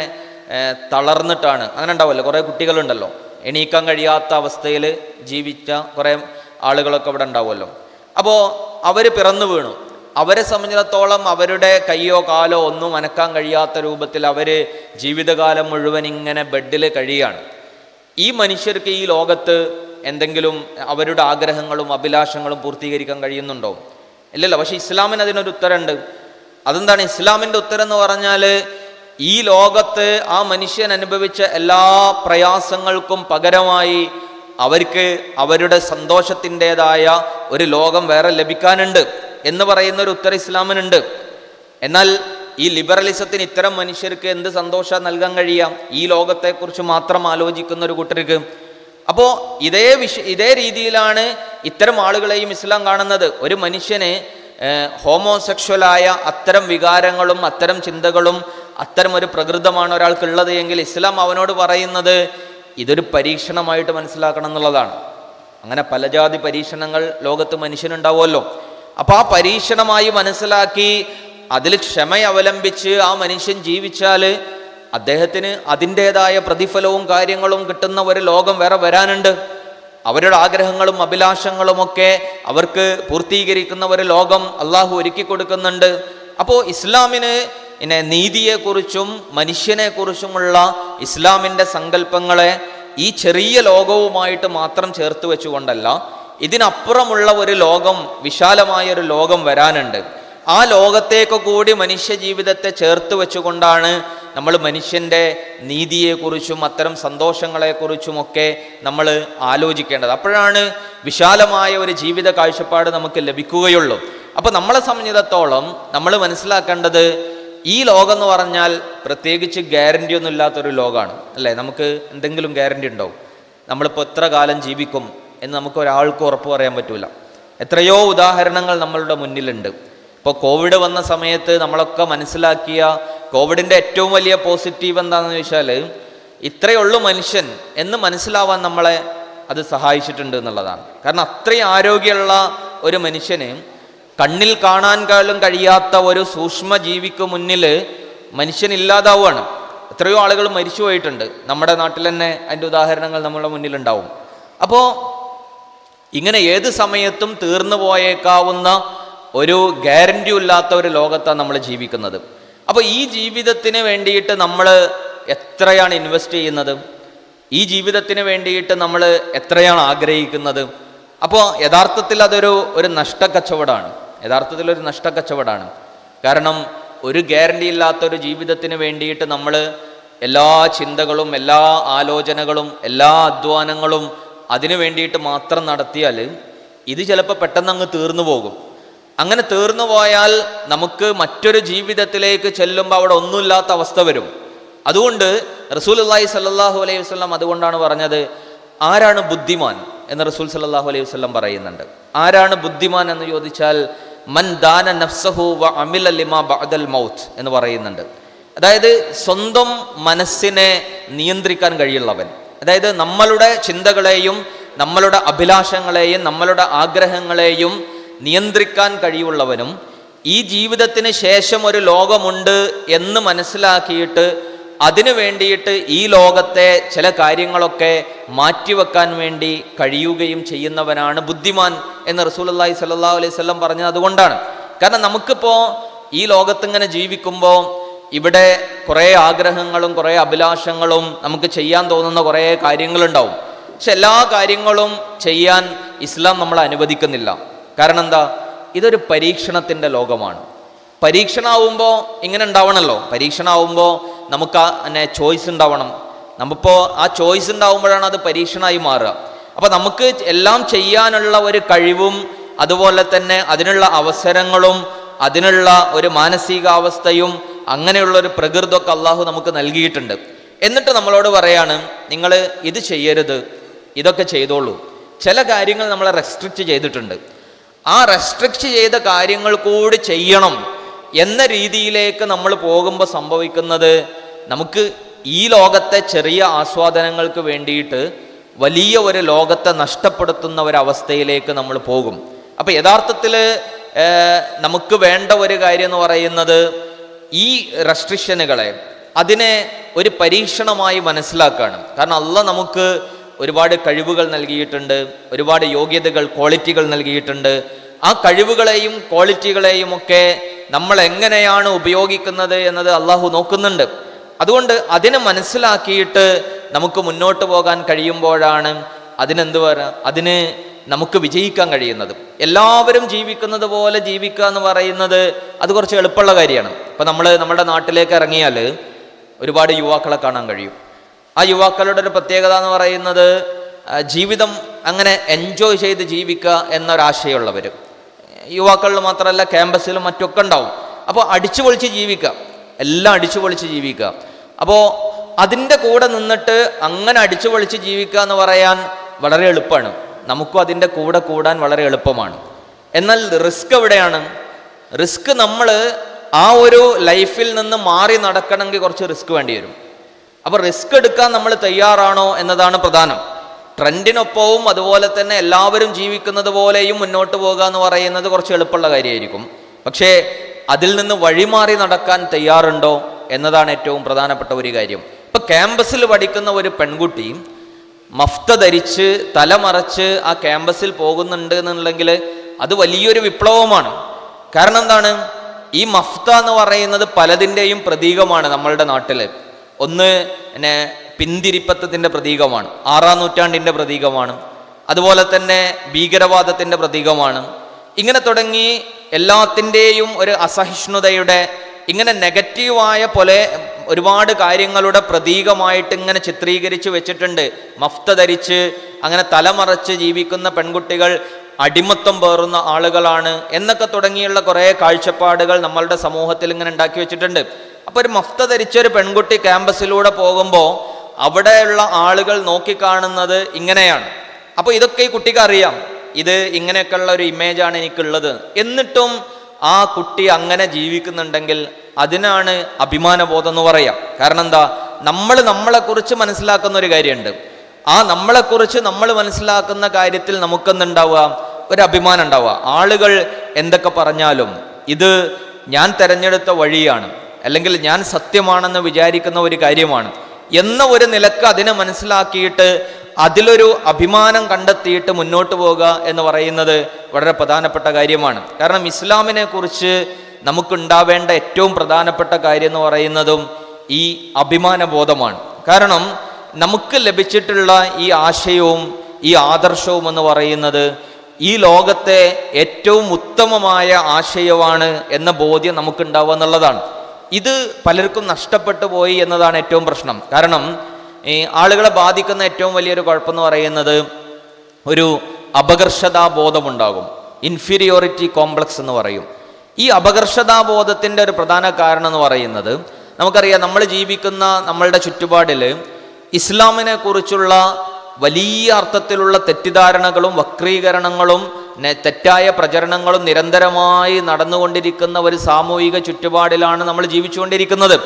തളർന്നിട്ടാണ്, അങ്ങനെ ഉണ്ടാവുമല്ലോ, കുറേ കുട്ടികളുണ്ടല്ലോ, എണീക്കാൻ കഴിയാത്ത അവസ്ഥയിൽ ജീവിച്ച കുറേ ആളുകളൊക്കെ ഇവിടെ ഉണ്ടാവുമല്ലോ. അപ്പോൾ അവർ പിറന്നു വീണു. അവരെ സംബന്ധിച്ചിടത്തോളം അവരുടെ കയ്യോ കാലോ ഒന്നും അനക്കാൻ കഴിയാത്ത രൂപത്തിൽ അവർ ജീവിതകാലം മുഴുവൻ ഇങ്ങനെ ബെഡിൽ കഴിയാണ്. ഈ മനുഷ്യർക്ക് ഈ ലോകത്ത് എന്തെങ്കിലും അവരുടെ ആഗ്രഹങ്ങളും അഭിലാഷങ്ങളും പൂർത്തീകരിക്കാൻ കഴിയുന്നുണ്ടോ? ഇല്ലല്ലോ. പക്ഷെ ഇസ്ലാമിന് അതിനൊരു ഉത്തരമുണ്ട്. അതെന്താണ് ഇസ്ലാമിൻ്റെ ഉത്തരം എന്ന് പറഞ്ഞാൽ, ഈ ലോകത്ത് ആ മനുഷ്യൻ അനുഭവിച്ച എല്ലാ പ്രയാസങ്ങൾക്കും പകരമായി അവർക്ക് അവരുടെ സന്തോഷത്തിൻ്റെതായ ഒരു ലോകം വേറെ ലഭിക്കാനുണ്ട് എന്ന് പറയുന്ന ഒരു ഉത്തരം ഇസ്ലാമിനുണ്ട്. എന്നാൽ ഈ ലിബറലിസത്തിന് ഇത്തരം മനുഷ്യർക്ക് എന്ത് സന്തോഷം നൽകാൻ കഴിയാം? ഈ ലോകത്തെക്കുറിച്ച് മാത്രം ആലോചിക്കുന്ന ഒരു കൂട്ടർക്ക്. അപ്പോൾ ഇതേ രീതിയിലാണ് ഇത്തരം ആളുകളെയും ഇസ്ലാം കാണുന്നത്. ഒരു മനുഷ്യന് ഹോമോസെക്ഷലായ അത്തരം വികാരങ്ങളും അത്തരം ചിന്തകളും അത്തരം ഒരു പ്രകൃതമാണ് ഒരാൾക്കുള്ളത് എങ്കിൽ ഇസ്ലാം അവനോട് പറയുന്നത് ഇതൊരു പരീക്ഷണമായിട്ട് മനസ്സിലാക്കണം എന്നുള്ളതാണ്. അങ്ങനെ പലജാതി പരീക്ഷണങ്ങൾ ലോകത്ത് മനുഷ്യനുണ്ടാവുമല്ലോ. അപ്പോൾ ആ പരീക്ഷണമായി മനസ്സിലാക്കി അതിൽ ക്ഷമ അവലംബിച്ച് ആ മനുഷ്യൻ ജീവിച്ചാൽ അദ്ദേഹത്തിന് അതിൻ്റേതായ പ്രതിഫലവും കാര്യങ്ങളും കിട്ടുന്ന ഒരു ലോകം വേറെ വരാനുണ്ട്. അവരുടെ ആഗ്രഹങ്ങളും അഭിലാഷങ്ങളുമൊക്കെ അവർക്ക് പൂർത്തീകരിക്കുന്ന ഒരു ലോകം അള്ളാഹു ഒരുക്കി കൊടുക്കുന്നുണ്ട്. അപ്പോൾ ഇസ്ലാമിന് നീതിയെക്കുറിച്ചും മനുഷ്യനെക്കുറിച്ചുമുള്ള ഇസ്ലാമിൻ്റെ സങ്കല്പങ്ങളെ ഈ ചെറിയ ലോകവുമായിട്ട് മാത്രം ചേർത്ത് വെച്ചുകൊണ്ടല്ല, ഇതിനപ്പുറമുള്ള ഒരു ലോകം, വിശാലമായൊരു ലോകം വരാനുണ്ട്. ആ ലോകത്തേക്ക് കൂടി മനുഷ്യ ജീവിതത്തെ ചേർത്ത് വെച്ചുകൊണ്ടാണ് നമ്മൾ മനുഷ്യൻ്റെ നീതിയെക്കുറിച്ചും അത്തരം സന്തോഷങ്ങളെക്കുറിച്ചുമൊക്കെ നമ്മൾ ആലോചിക്കേണ്ടത്. അപ്പോഴാണ് വിശാലമായ ഒരു ജീവിത കാഴ്ചപ്പാട് നമുക്ക് ലഭിക്കുകയുള്ളൂ. അപ്പോൾ നമ്മളെ സംബന്ധിച്ചിടത്തോളം നമ്മൾ മനസ്സിലാക്കേണ്ടത് ഈ ലോകം എന്ന് പറഞ്ഞാൽ പ്രത്യേകിച്ച് ഗ്യാരണ്ടി ഒന്നും ഇല്ലാത്തൊരു ലോകമാണ് അല്ലേ? നമുക്ക് എന്തെങ്കിലും ഗ്യാരണ്ടി ഉണ്ടാവും? നമ്മളിപ്പോൾ എത്ര കാലം ജീവിക്കും എന്ന് നമുക്ക് ഒരാൾക്ക് ഉറപ്പ് പറയാൻ പറ്റൂല. എത്രയോ ഉദാഹരണങ്ങൾ നമ്മളുടെ മുന്നിലുണ്ട്. ഇപ്പോൾ കോവിഡ് വന്ന സമയത്ത് നമ്മളൊക്കെ മനസ്സിലാക്കിയ കോവിഡിൻ്റെ ഏറ്റവും വലിയ പോസിറ്റീവ് എന്താണെന്ന് ചോദിച്ചാൽ, ഇത്രയേ ഉള്ളൂ മനുഷ്യൻ എന്ന് മനസ്സിലാവാൻ നമ്മളെ അത് സഹായിച്ചിട്ടുണ്ട് എന്നുള്ളതാണ്. കാരണം അത്രയും ആരോഗ്യമുള്ള ഒരു മനുഷ്യന് കണ്ണിൽ കാണാൻ പോലും കഴിയാത്ത ഒരു സൂക്ഷ്മ ജീവിക്ക് മുന്നിൽ മനുഷ്യൻ ഇല്ലാതാവുകയാണ്. എത്രയോ ആളുകൾ മരിച്ചു പോയിട്ടുണ്ട്. നമ്മുടെ നാട്ടിൽ തന്നെ അതിൻ്റെ ഉദാഹരണങ്ങൾ നമ്മുടെ മുന്നിലുണ്ടാവും. അപ്പോൾ ഇങ്ങനെ ഏത് സമയത്തും തീർന്നു പോയേക്കാവുന്ന ഒരു ഗ്യാരണ്ടി ഇല്ലാത്ത ഒരു ലോകത്താണ് നമ്മൾ ജീവിക്കുന്നത്. അപ്പോൾ ഈ ജീവിതത്തിന് വേണ്ടിയിട്ട് നമ്മൾ എത്രയാണ് ഇൻവെസ്റ്റ് ചെയ്യുന്നത്? ഈ ജീവിതത്തിന് വേണ്ടിയിട്ട് നമ്മൾ എത്രയാണ് ആഗ്രഹിക്കുന്നത്? അപ്പോൾ യഥാർത്ഥത്തിൽ അതൊരു നഷ്ടക്കച്ചവടമാണ്. യഥാർത്ഥത്തിലൊരു നഷ്ടക്കച്ചവടമാണ്. കാരണം ഒരു ഗ്യാരണ്ടി ഇല്ലാത്തൊരു ജീവിതത്തിന് വേണ്ടിയിട്ട് നമ്മൾ എല്ലാ ചിന്തകളും എല്ലാ ആലോചനകളും എല്ലാ അധ്വാനങ്ങളും അതിനു വേണ്ടിയിട്ട് മാത്രം നടത്തിയാൽ ഇത് ചിലപ്പോൾ പെട്ടെന്ന് അങ്ങ് തീർന്നു പോകും. അങ്ങനെ തീർന്നു പോയാൽ നമുക്ക് മറ്റൊരു ജീവിതത്തിലേക്ക് ചെല്ലുമ്പോൾ അവിടെ ഒന്നുമില്ലാത്ത അവസ്ഥ വരും. അതുകൊണ്ട് റസൂലുള്ളാഹി സ്വല്ലല്ലാഹു അലൈഹി വസല്ലം അതുകൊണ്ടാണ് പറഞ്ഞത്, ആരാണ് ബുദ്ധിമാൻ എന്ന് റസൂൽ സ്വല്ലല്ലാഹു അലൈഹി വസല്ലം പറയുന്നുണ്ട്. ആരാണ് ബുദ്ധിമാൻ എന്ന് ചോദിച്ചാൽ, മൻ ദാന നഫ്സഹു വ അമില ലിമാ ബഅദൽ മൗത്ത് എന്ന് പറയുന്നുണ്ട്. അതായത് സ്വന്തം മനസ്സിനെ നിയന്ത്രിക്കാൻ കഴിയുള്ളവൻ, അതായത് നമ്മളുടെ ചിന്തകളെയും നമ്മളുടെ അഭിലാഷങ്ങളെയും നമ്മളുടെ ആഗ്രഹങ്ങളെയും നിയന്ത്രിക്കാൻ കഴിവുള്ളവനും ഈ ജീവിതത്തിന് ശേഷം ഒരു ലോകമുണ്ട് എന്ന് മനസ്സിലാക്കിയിട്ട് അതിനു വേണ്ടിയിട്ട് ഈ ലോകത്തെ ചില കാര്യങ്ങളൊക്കെ മാറ്റിവെക്കാൻ വേണ്ടി കഴിയുകയും ചെയ്യുന്നവനാണ് ബുദ്ധിമാൻ എന്ന് റസൂലുള്ളാഹി സ്വല്ലല്ലാഹു അലൈഹി വസല്ലം പറഞ്ഞത് അതുകൊണ്ടാണ്. കാരണം നമുക്കിപ്പോൾ ഈ ലോകത്തിങ്ങനെ ജീവിക്കുമ്പോൾ ഇവിടെ കുറേ ആഗ്രഹങ്ങളും കുറേ അഭിലാഷങ്ങളും നമുക്ക് ചെയ്യാൻ തോന്നുന്ന കുറേ കാര്യങ്ങളുണ്ടാവും. പക്ഷെ എല്ലാ കാര്യങ്ങളും ചെയ്യാൻ ഇസ്ലാം നമ്മളെ അനുവദിക്കുന്നില്ല. കാരണം എന്താ? ഇതൊരു പരീക്ഷണത്തിൻ്റെ ലോകമാണ്. പരീക്ഷണമാവുമ്പോൾ ഇങ്ങനെ ഉണ്ടാവണമല്ലോ. പരീക്ഷണമാവുമ്പോൾ നമുക്ക് തന്നെ ചോയ്സ് ഉണ്ടാവണം. നമ്മളിപ്പോൾ ആ ചോയ്സ് ഉണ്ടാവുമ്പോഴാണ് അത് പരീക്ഷണമായി മാറുക. അപ്പം നമുക്ക് എല്ലാം ചെയ്യാനുള്ള ഒരു കഴിവും അതുപോലെ തന്നെ അതിനുള്ള അവസരങ്ങളും അതിനുള്ള ഒരു മാനസികാവസ്ഥയും അങ്ങനെയുള്ളൊരു പ്രകൃതമൊക്കെ അള്ളാഹു നമുക്ക് നൽകിയിട്ടുണ്ട്. എന്നിട്ട് നമ്മളോട് പറയാണ്, നിങ്ങൾ ഇത് ചെയ്യരുത്, ഇതൊക്കെ ചെയ്തോളൂ. ചില കാര്യങ്ങൾ നമ്മളെ റെസ്ട്രിക്റ്റ് ചെയ്തിട്ടുണ്ട്. ആ റെസ്ട്രിക്റ്റ് ചെയ്ത കാര്യങ്ങൾ കൂടി ചെയ്യണം എന്ന രീതിയിലേക്ക് നമ്മൾ പോകുമ്പോൾ സംഭവിക്കുന്നത്, നമുക്ക് ഈ ലോകത്തെ ചെറിയ ആസ്വാദനങ്ങൾക്ക് വേണ്ടിയിട്ട് വലിയ ഒരു ലോകത്തെ നഷ്ടപ്പെടുത്തുന്ന ഒരവസ്ഥയിലേക്ക് നമ്മൾ പോകും. അപ്പം യഥാർത്ഥത്തിൽ നമുക്ക് വേണ്ട ഒരു കാര്യം എന്ന് പറയുന്നത് ഈ റെസ്ട്രിക്ഷനുകളെ അതിനെ ഒരു പരീക്ഷണമായി മനസ്സിലാക്കുകയാണ്. കാരണം അള്ളാഹ് നമുക്ക് ഒരുപാട് കഴിവുകൾ നൽകിയിട്ടുണ്ട്, ഒരുപാട് യോഗ്യതകൾ, ക്വാളിറ്റികൾ നൽകിയിട്ടുണ്ട്. ആ കഴിവുകളെയും ക്വാളിറ്റികളെയും ഒക്കെ നമ്മൾ എങ്ങനെയാണ് ഉപയോഗിക്കുന്നത് എന്നത് അള്ളാഹു നോക്കുന്നുണ്ട്. അതുകൊണ്ട് അതിനെ മനസ്സിലാക്കിയിട്ട് നമുക്ക് മുന്നോട്ട് പോകാൻ കഴിയുമ്പോഴാണ് അതിന് നമുക്ക് വിജയിക്കാൻ കഴിയുന്നത്. എല്ലാവരും ജീവിക്കുന്നത് പോലെ ജീവിക്കുക എന്ന് പറയുന്നത് അത് കുറച്ച് എളുപ്പമുള്ള കാര്യമാണ്. ഇപ്പം നമ്മുടെ നാട്ടിലേക്ക് ഇറങ്ങിയാൽ ഒരുപാട് യുവാക്കളെ കാണാൻ കഴിയും. ആ യുവാക്കളുടെ ഒരു പ്രത്യേകത എന്ന് പറയുന്നത് ജീവിതം അങ്ങനെ എൻജോയ് ചെയ്ത് ജീവിക്കുക എന്നൊരാശയമുള്ളവർ. യുവാക്കളിൽ മാത്രമല്ല, ക്യാമ്പസിലും മറ്റൊക്കെ ഉണ്ടാവും. അപ്പോൾ അടിച്ചു പൊളിച്ച് ജീവിക്കുക, എല്ലാം അടിച്ചു പൊളിച്ച് ജീവിക്കുക. അപ്പോൾ അതിൻ്റെ കൂടെ നിന്നിട്ട് അങ്ങനെ അടിച്ചു പൊളിച്ച് ജീവിക്കുക എന്ന് പറയാൻ വളരെ എളുപ്പമാണ്. നമുക്കും അതിൻ്റെ കൂടെ കൂടാൻ വളരെ എളുപ്പമാണ്. എന്നാൽ റിസ്ക് എവിടെയാണ്? റിസ്ക് നമ്മൾ ആ ഒരു ലൈഫിൽ നിന്ന് മാറി നടക്കണമെങ്കിൽ കുറച്ച് റിസ്ക് വേണ്ടി വരും. അപ്പോൾ റിസ്ക് എടുക്കാൻ നമ്മൾ തയ്യാറാണോ എന്നതാണ് പ്രധാനം. ട്രെൻഡിനൊപ്പവും അതുപോലെ തന്നെ എല്ലാവരും ജീവിക്കുന്നത് പോലെയും മുന്നോട്ട് പോകുക എന്ന് പറയുന്നത് കുറച്ച് എളുപ്പമുള്ള കാര്യമായിരിക്കും. പക്ഷേ അതിൽ നിന്ന് വഴിമാറി നടക്കാൻ തയ്യാറുണ്ടോ എന്നതാണ് ഏറ്റവും പ്രധാനപ്പെട്ട ഒരു കാര്യം. ഇപ്പം ക്യാമ്പസിൽ പഠിക്കുന്ന ഒരു പെൺകുട്ടി മഫ്ത ധരിച്ച് തലമറച്ച് ആ ക്യാമ്പസിൽ പോകുന്നുണ്ട് എന്നുണ്ടെങ്കിൽ അത് വലിയൊരു വിപ്ലവമാണ്. കാരണം എന്താണ്? ഈ മഫ്ത എന്ന് പറയുന്നത് പലതിൻ്റെയും പ്രതീകമാണ് നമ്മളുടെ നാട്ടിൽ. ഒന്ന് പിന്നെ പിന്തിരിപ്പത്തത്തിൻ്റെ പ്രതീകമാണ്, 6-ാം നൂറ്റാണ്ടിൻ്റെ പ്രതീകമാണ്. അതുപോലെ തന്നെ ഭീകരവാദത്തിൻ്റെ പ്രതീകമാണ്. ഇങ്ങനെ തുടങ്ങി എല്ലാത്തിൻ്റെയും ഒരു അസഹിഷ്ണുതയുടെ ഇങ്ങനെ നെഗറ്റീവായ പോലെ ഒരുപാട് കാര്യങ്ങളുടെ പ്രതീകമായിട്ട് ഇങ്ങനെ ചിത്രീകരിച്ച് വെച്ചിട്ടുണ്ട്. മഫ്ത ധരിച്ച് അങ്ങനെ തലമറച്ച് ജീവിക്കുന്ന പെൺകുട്ടികൾ അടിമത്തം പേറുന്ന ആളുകളാണ് എന്നൊക്കെ തുടങ്ങിയുള്ള കുറേ കാഴ്ചപ്പാടുകൾ നമ്മളുടെ സമൂഹത്തിൽ ഇങ്ങനെ ഉണ്ടാക്കി വെച്ചിട്ടുണ്ട്. അപ്പോൾ ഒരു മഫ്ത ധരിച്ച ഒരു പെൺകുട്ടി ക്യാമ്പസിലൂടെ പോകുമ്പോൾ അവിടെയുള്ള ആളുകൾ നോക്കിക്കാണുന്നത് ഇങ്ങനെയാണ്. അപ്പോൾ ഇതൊക്കെ ഈ കുട്ടിക്ക് അറിയാം, ഇത് ഇങ്ങനെയൊക്കെയുള്ള ഒരു ഇമേജാണ് എനിക്കുള്ളത്. എന്നിട്ടും ആ കുട്ടി അങ്ങനെ ജീവിക്കുന്നുണ്ടെങ്കിൽ അതിനാണ് അഭിമാനബോധം എന്ന് പറയാം. കാരണം എന്താ? നമ്മളെക്കുറിച്ച് മനസ്സിലാക്കുന്ന ഒരു കാര്യമുണ്ട്. ആ നമ്മളെക്കുറിച്ച് നമ്മൾ മനസ്സിലാക്കുന്ന കാര്യത്തിൽ നമുക്കെന്തുണ്ടാവുക? ഒരു അഭിമാനം ഉണ്ടാവുക. ആളുകൾ എന്തൊക്കെ പറഞ്ഞാലും ഇത് ഞാൻ തിരഞ്ഞെടുത്ത വഴിയാണ്, അല്ലെങ്കിൽ ഞാൻ സത്യമാണെന്ന് വിചാരിക്കുന്ന ഒരു കാര്യമാണ് എന്ന ഒരു നിലക്ക് അതിനെ മനസ്സിലാക്കിയിട്ട് അതിലൊരു അഭിമാനം കണ്ടെത്തിയിട്ട് മുന്നോട്ട് പോകുക എന്ന് പറയുന്നത് വളരെ പ്രധാനപ്പെട്ട കാര്യമാണ്. കാരണം ഇസ്ലാമിനെ കുറിച്ച് നമുക്കുണ്ടാവേണ്ട ഏറ്റവും പ്രധാനപ്പെട്ട കാര്യം എന്ന് പറയുന്നതും ഈ അഭിമാനബോധമാണ്. കാരണം നമുക്ക് ലഭിച്ചിട്ടുള്ള ഈ ആശയവും ഈ ആദർശവും എന്ന് പറയുന്നത് ഈ ലോകത്തെ ഏറ്റവും ഉത്തമമായ ആശയമാണ് എന്ന ബോധ്യം നമുക്കുണ്ടാവുക എന്നുള്ളതാണ്. ഇത് പലർക്കും നഷ്ടപ്പെട്ടു പോയി എന്നതാണ് ഏറ്റവും പ്രശ്നം. കാരണം ഈ ആളുകളെ ബാധിക്കുന്ന ഏറ്റവും വലിയൊരു കുഴപ്പമെന്ന് പറയുന്നത് ഒരു അപകർഷതാബോധമുണ്ടാകും. ഇൻഫീരിയോറിറ്റി കോംപ്ലക്സ് എന്ന് പറയും. ഈ അപകർഷതാബോധത്തിൻ്റെ ഒരു പ്രധാന കാരണം എന്ന് പറയുന്നത്, നമുക്കറിയാം നമ്മൾ ജീവിക്കുന്ന നമ്മളുടെ ചുറ്റുപാടിൽ ഇസ്ലാമിനെ കുറിച്ചുള്ള വലിയ അർത്ഥത്തിലുള്ള തെറ്റിദ്ധാരണകളും വക്രീകരണങ്ങളും തെറ്റായ പ്രചരണങ്ങളും നിരന്തരമായി നടന്നുകൊണ്ടിരിക്കുന്ന ഒരു സാമൂഹിക ചുറ്റുപാടിലാണ് നമ്മൾ ജീവിച്ചുകൊണ്ടിരിക്കുന്നത്.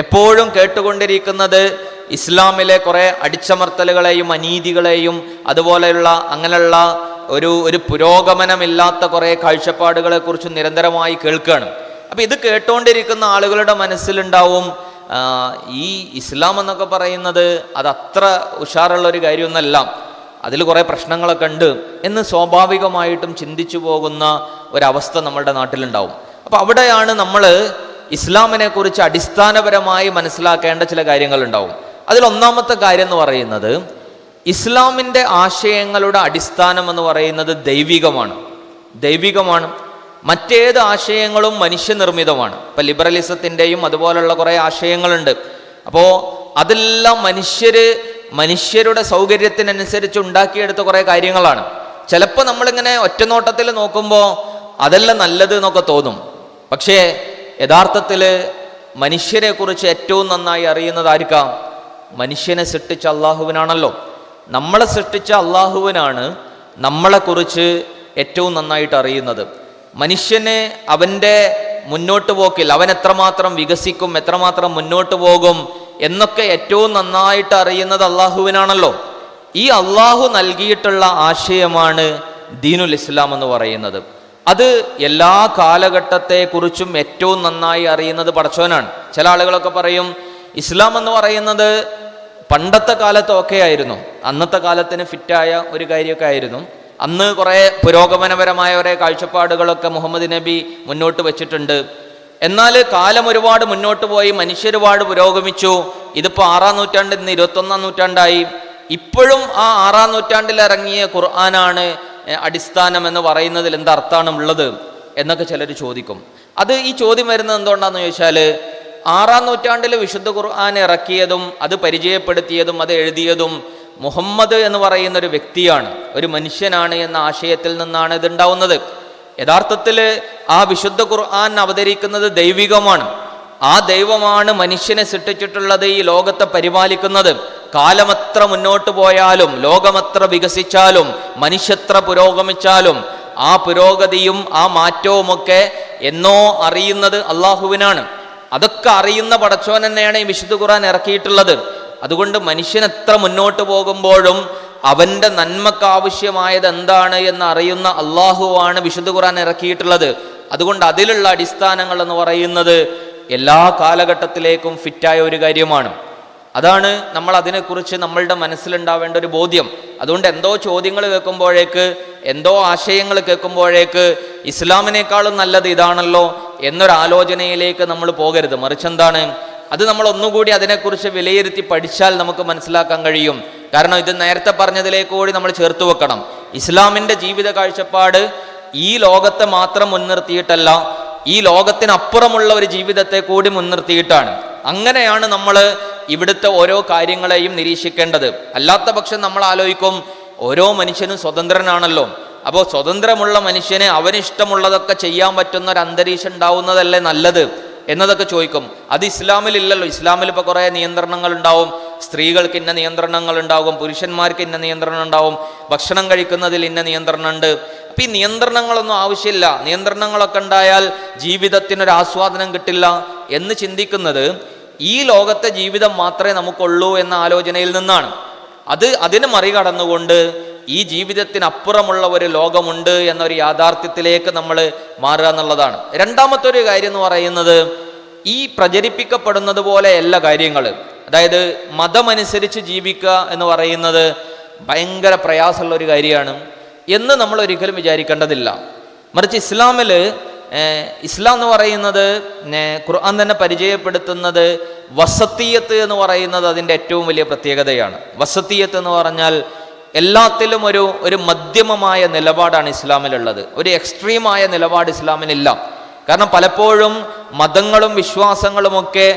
എപ്പോഴും കേട്ടുകൊണ്ടിരിക്കുന്നത് ഇസ്ലാമിലെ കുറേ അടിച്ചമർത്തലുകളെയും അനീതികളെയും അതുപോലെയുള്ള അങ്ങനെയുള്ള ഒരു പുരോഗമനമില്ലാത്ത കുറേ കാഴ്ചപ്പാടുകളെ കുറിച്ച് നിരന്തരമായി കേൾക്കുകയാണ്. അപ്പം ഇത് കേട്ടുകൊണ്ടിരിക്കുന്ന ആളുകളുടെ മനസ്സിലുണ്ടാവും ഈ ഇസ്ലാം എന്നൊക്കെ പറയുന്നത് അത് അത്ര ഉഷാറുള്ള ഒരു കാര്യമൊന്നല്ല, അതിൽ കുറേ പ്രശ്നങ്ങളൊക്കെ ഉണ്ട് എന്ന് സ്വാഭാവികമായിട്ടും ചിന്തിച്ചു പോകുന്ന ഒരവസ്ഥ നമ്മളുടെ നാട്ടിലുണ്ടാവും. അപ്പം അവിടെയാണ് നമ്മൾ ഇസ്ലാമിനെ കുറിച്ച് അടിസ്ഥാനപരമായി മനസ്സിലാക്കേണ്ട ചില കാര്യങ്ങളുണ്ടാവും. അതിലൊന്നാമത്തെ കാര്യം എന്ന് പറയുന്നത് ഇസ്ലാമിൻ്റെ ആശയങ്ങളുടെ അടിസ്ഥാനം എന്ന് പറയുന്നത് ദൈവികമാണ്. മറ്റേത് ആശയങ്ങളും മനുഷ്യനിർമ്മിതമാണ്. ഇപ്പം ലിബറലിസത്തിൻ്റെയും അതുപോലുള്ള കുറേ ആശയങ്ങളുണ്ട്. അപ്പോൾ അതെല്ലാം മനുഷ്യരുടെ സൗകര്യത്തിനനുസരിച്ച് ഉണ്ടാക്കിയെടുത്ത കുറേ കാര്യങ്ങളാണ്. ചിലപ്പോൾ നമ്മളിങ്ങനെ ഒറ്റനോട്ടത്തിൽ നോക്കുമ്പോൾ അതെല്ലാം നല്ലത് എന്നൊക്കെ തോന്നും. പക്ഷേ യഥാർത്ഥത്തിൽ മനുഷ്യരെക്കുറിച്ച് ഏറ്റവും നന്നായി അറിയുന്നത് ആർക്കാ? മനുഷ്യനെ സൃഷ്ടിച്ച അള്ളാഹുവിനാണല്ലോ. നമ്മളെ സൃഷ്ടിച്ച അള്ളാഹുവിനാണ് നമ്മളെക്കുറിച്ച് ഏറ്റവും നന്നായിട്ട് അറിയുന്നത്. മനുഷ്യന് അവൻ്റെ മുന്നോട്ട് പോക്കിൽ അവൻ എത്രമാത്രം വികസിക്കും, എത്രമാത്രം മുന്നോട്ട് പോകും എന്നൊക്കെ ഏറ്റവും നന്നായിട്ട് അറിയുന്നത് അള്ളാഹുവിനാണല്ലോ. ഈ അള്ളാഹു നൽകിയിട്ടുള്ള ആശയമാണ് ദീനുൽ ഇസ്ലാം എന്ന് പറയുന്നത്. അത് എല്ലാ കാലഘട്ടത്തെക്കുറിച്ചും ഏറ്റവും നന്നായി അറിയുന്നത് പടച്ചോനാണ്. ചില ആളുകളൊക്കെ പറയും ഇസ്ലാം എന്ന് പറയുന്നത് പണ്ടത്തെ കാലത്തൊക്കെ ആയിരുന്നു, അന്നത്തെ കാലത്തിന് ഫിറ്റായ ഒരു കാര്യമൊക്കെ ആയിരുന്നു. അന്ന് കുറേ പുരോഗമനപരമായ കുറേ കാഴ്ചപ്പാടുകളൊക്കെ മുഹമ്മദ് നബി മുന്നോട്ട് വെച്ചിട്ടുണ്ട്. എന്നാൽ കാലം ഒരുപാട് മുന്നോട്ട് പോയി, മനുഷ്യർ ഒരുപാട് പുരോഗമിച്ചു. ഇതിപ്പോൾ 6-ാം നൂറ്റാണ്ട്, ഇന്ന് 21-ാം നൂറ്റാണ്ടായി. ഇപ്പോഴും ആ 6-ാം നൂറ്റാണ്ടിൽ ഇറങ്ങിയ ഖുർആനാണ് അടിസ്ഥാനം എന്ന് പറയുന്നതിൽ എന്തർത്ഥമാണ് ഉള്ളത് എന്നൊക്കെ ചിലർ ചോദിക്കും. ഈ ചോദ്യം വരുന്നത് എന്തുകൊണ്ടാണെന്ന് ചോദിച്ചാൽ 6-ാം നൂറ്റാണ്ടിൽ വിശുദ്ധ ഖുർആൻ ഇറക്കിയതും അത് പരിചയപ്പെടുത്തിയതും അത് എഴുതിയതും മുഹമ്മദ് എന്ന് പറയുന്ന ഒരു വ്യക്തിയാണ്, ഒരു മനുഷ്യനാണ് എന്ന ആശയത്തിൽ നിന്നാണ് ഇതുണ്ടാവുന്നത്. യഥാർത്ഥത്തിൽ ആ വിശുദ്ധ ഖുർആൻ അവതരിക്കുന്നത് ദൈവികമാണ്. ആ ദൈവമാണ് മനുഷ്യനെ സൃഷ്ടിച്ചിട്ടുള്ളത്, ഈ ലോകത്തെ പരിപാലിക്കുന്നത്. കാലമത്ര മുന്നോട്ട് പോയാലും ലോകമത്ര വികസിച്ചാലും മനുഷ്യത്ര പുരോഗമിച്ചാലും ആ പുരോഗതിയും ആ മാറ്റവുമൊക്കെ എന്നോ അറിയുന്നത് അള്ളാഹുവിനാണ്. അതൊക്കെ അറിയുന്ന പടച്ചോൻ തന്നെയാണ് ഈ വിശുദ്ധ ഖുർആൻ ഇറക്കിയിട്ടുള്ളത്. അതുകൊണ്ട് മനുഷ്യൻ എത്ര മുന്നോട്ട് പോകുമ്പോഴും അവൻ്റെ നന്മക്ക് ആവശ്യമായത് എന്താണ് എന്ന് അറിയുന്ന അള്ളാഹുവാണ് വിശുദ്ധ ഖുർആൻ ഇറക്കിയിട്ടുള്ളത്. അതുകൊണ്ട് അതിലുള്ള അടിസ്ഥാനങ്ങൾ എന്ന് പറയുന്നത് എല്ലാ കാലഘട്ടത്തിലേക്കും ഫിറ്റായ ഒരു കാര്യമാണ്. അതാണ് നമ്മൾ അതിനെക്കുറിച്ച് നമ്മളുടെ മനസ്സിലുണ്ടാവേണ്ട ഒരു ബോധ്യം. അതുകൊണ്ട് എന്തോ ചോദ്യങ്ങൾ കേൾക്കുമ്പോഴേക്ക്, എന്തോ ആശയങ്ങൾ കേൾക്കുമ്പോഴേക്ക് ഇസ്ലാമിനേക്കാളും നല്ലത് ഇതാണല്ലോ എന്നൊരാലോചനയിലേക്ക് നമ്മൾ പോകരുത്. മറിച്ച് എന്താണ്, അത് നമ്മൾ ഒന്നുകൂടി അതിനെക്കുറിച്ച് വിലയിരുത്തി പഠിച്ചാൽ നമുക്ക് മനസ്സിലാക്കാൻ കഴിയും. കാരണം ഇത് നേരത്തെ പറഞ്ഞതിലേക്ക് കൂടി നമ്മൾ ചേർത്ത് വെക്കണം. ഇസ്ലാമിൻ്റെ ജീവിത കാഴ്ചപ്പാട് ഈ ലോകത്തെ മാത്രം മുൻനിർത്തിയിട്ടല്ല, ഈ ലോകത്തിനപ്പുറമുള്ള ഒരു ജീവിതത്തെ കൂടി മുൻനിർത്തിയിട്ടാണ്. അങ്ങനെയാണ് നമ്മൾ ഇവിടുത്തെ ഓരോ കാര്യങ്ങളെയും നിരീക്ഷിക്കേണ്ടത്. അല്ലാത്ത പക്ഷം നമ്മൾ ആലോചിക്കും ഓരോ മനുഷ്യനും സ്വതന്ത്രനാണല്ലോ, അപ്പോൾ സ്വതന്ത്രമുള്ള മനുഷ്യന് അവനിഷ്ടമുള്ളതൊക്കെ ചെയ്യാൻ പറ്റുന്ന ഒരു അന്തരീക്ഷം ഉണ്ടാവുന്നതല്ലേ നല്ലത് എന്നതൊക്കെ ചോദിക്കും. അത് ഇസ്ലാമിലില്ലല്ലോ. ഇസ്ലാമിൽ ഇപ്പോൾ കുറേ നിയന്ത്രണങ്ങൾ ഉണ്ടാവും. സ്ത്രീകൾക്ക് ഇന്ന നിയന്ത്രണങ്ങൾ ഉണ്ടാകും, പുരുഷന്മാർക്ക് ഇന്ന നിയന്ത്രണം ഉണ്ടാവും, ഭക്ഷണം കഴിക്കുന്നതിൽ ഇന്ന നിയന്ത്രണമുണ്ട്. അപ്പം ഈ നിയന്ത്രണങ്ങളൊന്നും ആവശ്യമില്ല. നിയന്ത്രണങ്ങളൊക്കെ ഉണ്ടായാൽ ജീവിതത്തിനൊരു ആസ്വാദനം കിട്ടില്ല എന്ന് ചിന്തിക്കുന്നത് ഈ ലോകത്തെ ജീവിതം മാത്രമേ നമുക്കുള്ളൂ എന്ന ആലോചനയിൽ നിന്നാണ്. അതിന് മറികടന്നുകൊണ്ട് ഈ ജീവിതത്തിനപ്പുറമുള്ള ഒരു ലോകമുണ്ട് എന്നൊരു യാഥാർത്ഥ്യത്തിലേക്ക് നമ്മൾ മാറുക എന്നുള്ളതാണ്. രണ്ടാമത്തെ ഒരു കാര്യം എന്ന് പറയുന്നത് ഈ പ്രചരിപ്പിക്കപ്പെടുന്നത് പോലെ എല്ലാ കാര്യങ്ങൾ, അതായത് മതമനുസരിച്ച് ജീവിക്കുക എന്ന് പറയുന്നത് ഭയങ്കര പ്രയാസമുള്ള ഒരു കാര്യമാണ് എന്ന് നമ്മൾ ഒരിക്കലും വിചാരിക്കേണ്ടതില്ല. മറിച്ച് ഇസ്ലാം എന്ന് പറയുന്നത് ഖുർആൻ തന്നെ പരിചയപ്പെടുത്തുന്നത് വസത്തിയത്ത് എന്ന് പറയുന്നത് അതിൻ്റെ ഏറ്റവും വലിയ പ്രത്യേകതയാണ്. വസത്തിയത്ത് എന്ന് പറഞ്ഞാൽ എല്ലാത്തിലും ഒരു മധ്യമമായ നിലപാടാണ് ഇസ്ലാമിലുള്ളത്. ഒരു എക്സ്ട്രീമായ നിലപാട് ഇസ്ലാമിനില്ല. കാരണം പലപ്പോഴും മതങ്ങളും വിശ്വാസങ്ങളുമൊക്കെ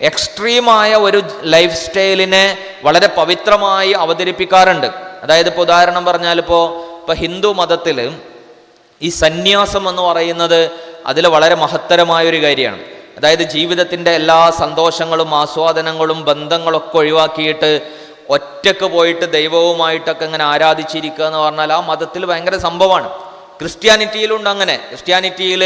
എക്സ്ട്രീമായ ഒരു ലൈഫ് സ്റ്റൈലിനെ വളരെ പവിത്രമായി അവതരിപ്പിക്കാറുണ്ട്. അതായത് ഇപ്പോൾ ഉദാഹരണം പറഞ്ഞാൽ ഇപ്പോൾ ഹിന്ദു മതത്തിൽ ഈ സന്യാസം എന്ന് പറയുന്നത് അതിൽ വളരെ മഹത്തരമായൊരു കാര്യമാണ്. അതായത് ജീവിതത്തിൻ്റെ എല്ലാ സന്തോഷങ്ങളും ആസ്വാദനങ്ങളും ബന്ധങ്ങളൊക്കെ ഒഴിവാക്കിയിട്ട് ഒറ്റക്ക് പോയിട്ട് ദൈവവുമായിട്ടൊക്കെ ഇങ്ങനെ ആരാധിച്ചിരിക്കുക എന്ന് പറഞ്ഞാൽ ആ മതത്തിൽ ഭയങ്കര സംഭവമാണ്. ക്രിസ്ത്യാനിറ്റിയിലുണ്ട് അങ്ങനെ. ക്രിസ്ത്യാനിറ്റിയിൽ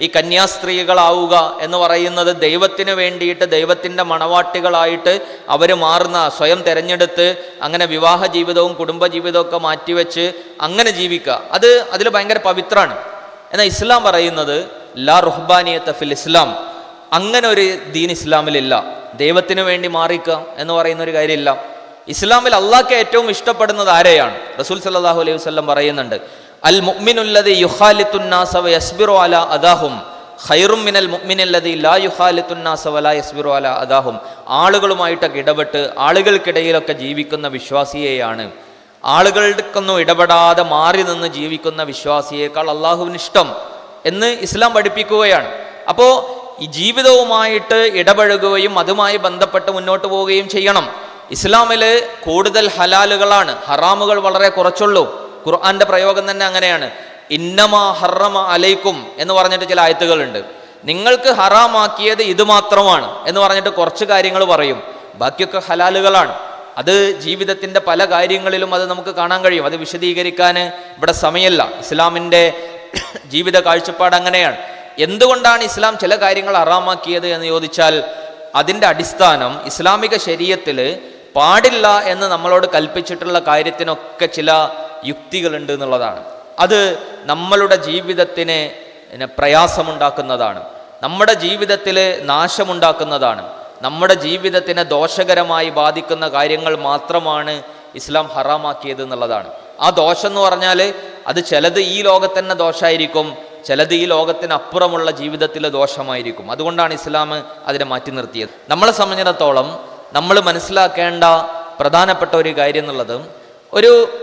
ഈ കന്യാസ്ത്രീകളാവുക എന്ന് പറയുന്നത് ദൈവത്തിന് വേണ്ടിയിട്ട്, ദൈവത്തിൻ്റെ മണവാട്ടികളായിട്ട് അവർ മാറുന്ന, സ്വയം തിരഞ്ഞെടുത്ത് അങ്ങനെ വിവാഹ ജീവിതവും കുടുംബ ജീവിതവും ഒക്കെ മാറ്റിവെച്ച് അങ്ങനെ ജീവിക്കുക, അതിൽ ഭയങ്കര പവിത്രമാണ്. എന്നാൽ ഇസ്ലാം പറയുന്നത് ലാ റുഹ്ബാനിയത്ത ഫിൽ ഇസ്ലാം, അങ്ങനെ ഒരു ദീൻ ഇസ്ലാമിലില്ല. ദൈവത്തിന് വേണ്ടി മാറിക്കുക എന്ന് പറയുന്ന ഒരു കാര്യമില്ല. ഇസ്ലാമിൽ അള്ളാഹ്ക്ക് ഏറ്റവും ഇഷ്ടപ്പെടുന്നത് ആരെയാണ്? റസൂൽ സല്ലല്ലാഹു അലൈഹി വസല്ലം പറയുന്നുണ്ട്, അൽ മുഅ്മിനുല്ലദി യുഖാലിത്തുന്നാസ വയസ്ബിറു അലാ അദാഹും ഖൈറും മിനൽ മുഅ്മിനില്ലദി ലാ യുഖാലിത്തുന്നാസ വലാ യസ്ബിറു അലാ അദാഹും. ആളുകളുമായിട്ടൊക്കെ ഇടപെട്ട് ആളുകൾക്കിടയിലൊക്കെ ജീവിക്കുന്ന വിശ്വാസിയെയാണ്, ആളുകൾക്കൊന്നും ഇടപെടാതെ മാറി നിന്ന് ജീവിക്കുന്ന വിശ്വാസിയേക്കാൾ അള്ളാഹുവിന് ഇഷ്ടം എന്ന് ഇസ്ലാം പഠിപ്പിക്കുകയാണ്. അപ്പോൾ ഈ ജീവിതവുമായിട്ട് ഇടപഴകുകയും അതുമായി ബന്ധപ്പെട്ട് മുന്നോട്ട് പോവുകയും ചെയ്യണം. ഇസ്ലാമിൽ കൂടുതൽ ഹലാലുകളാണ്, ഹറാമുകൾ വളരെ കുറച്ചുള്ളൂ. ഖുർആന്റെ പ്രയോഗം തന്നെ അങ്ങനെയാണ്. ഇന്നമാ ഹറമ അലൈക്കും എന്ന് പറഞ്ഞിട്ട് ചില ആയത്തുകളുണ്ട്. നിങ്ങൾക്ക് ഹറാമാക്കിയത് ഇത് മാത്രമാണ് എന്ന് പറഞ്ഞിട്ട് കുറച്ച് കാര്യങ്ങൾ പറയും, ബാക്കിയൊക്കെ ഹലാലുകളാണ്. അത് ജീവിതത്തിൻ്റെ പല കാര്യങ്ങളിലും അത് നമുക്ക് കാണാൻ കഴിയും. അത് വിശദീകരിക്കാൻ ഇവിടെ സമയമല്ല. ഇസ്ലാമിൻ്റെ ജീവിത കാഴ്ചപ്പാട് അങ്ങനെയാണ്. എന്തുകൊണ്ടാണ് ഇസ്ലാം ചില കാര്യങ്ങൾ ഹറാമാക്കിയത് എന്ന് ചോദിച്ചാൽ അതിൻ്റെ അടിസ്ഥാനം ഇസ്ലാമിക ശരീഅത്തിൽ പാടില്ല എന്ന് നമ്മളോട് കൽപ്പിച്ചിട്ടുള്ള കാര്യത്തിനൊക്കെ ചില യുക്തികളുണ്ട് എന്നുള്ളതാണ്. അത് നമ്മളുടെ ജീവിതത്തിന് പ്രയാസമുണ്ടാക്കുന്നതാണ്, നമ്മുടെ ജീവിതത്തിൽ നാശമുണ്ടാക്കുന്നതാണ്, നമ്മുടെ ജീവിതത്തിനെ ദോഷകരമായി ബാധിക്കുന്ന കാര്യങ്ങൾ മാത്രമാണ് ഇസ്ലാം ഹറാമാക്കിയത് എന്നുള്ളതാണ്. ആ ദോഷം എന്ന് പറഞ്ഞാൽ അത് ചിലത് ഈ ലോകത്തന്നെ ദോഷമായിരിക്കും, ചിലത് ഈ ലോകത്തിനപ്പുറമുള്ള ജീവിതത്തിലെ ദോഷമായിരിക്കും. അതുകൊണ്ടാണ് ഇസ്ലാം അതിനെ മാറ്റി നിർത്തിയത്. നമ്മളെ സംബന്ധിച്ചിടത്തോളം നമ്മൾ മനസ്സിലാക്കേണ്ട പ്രധാനപ്പെട്ട ഒരു കാര്യം എന്നുള്ളത്,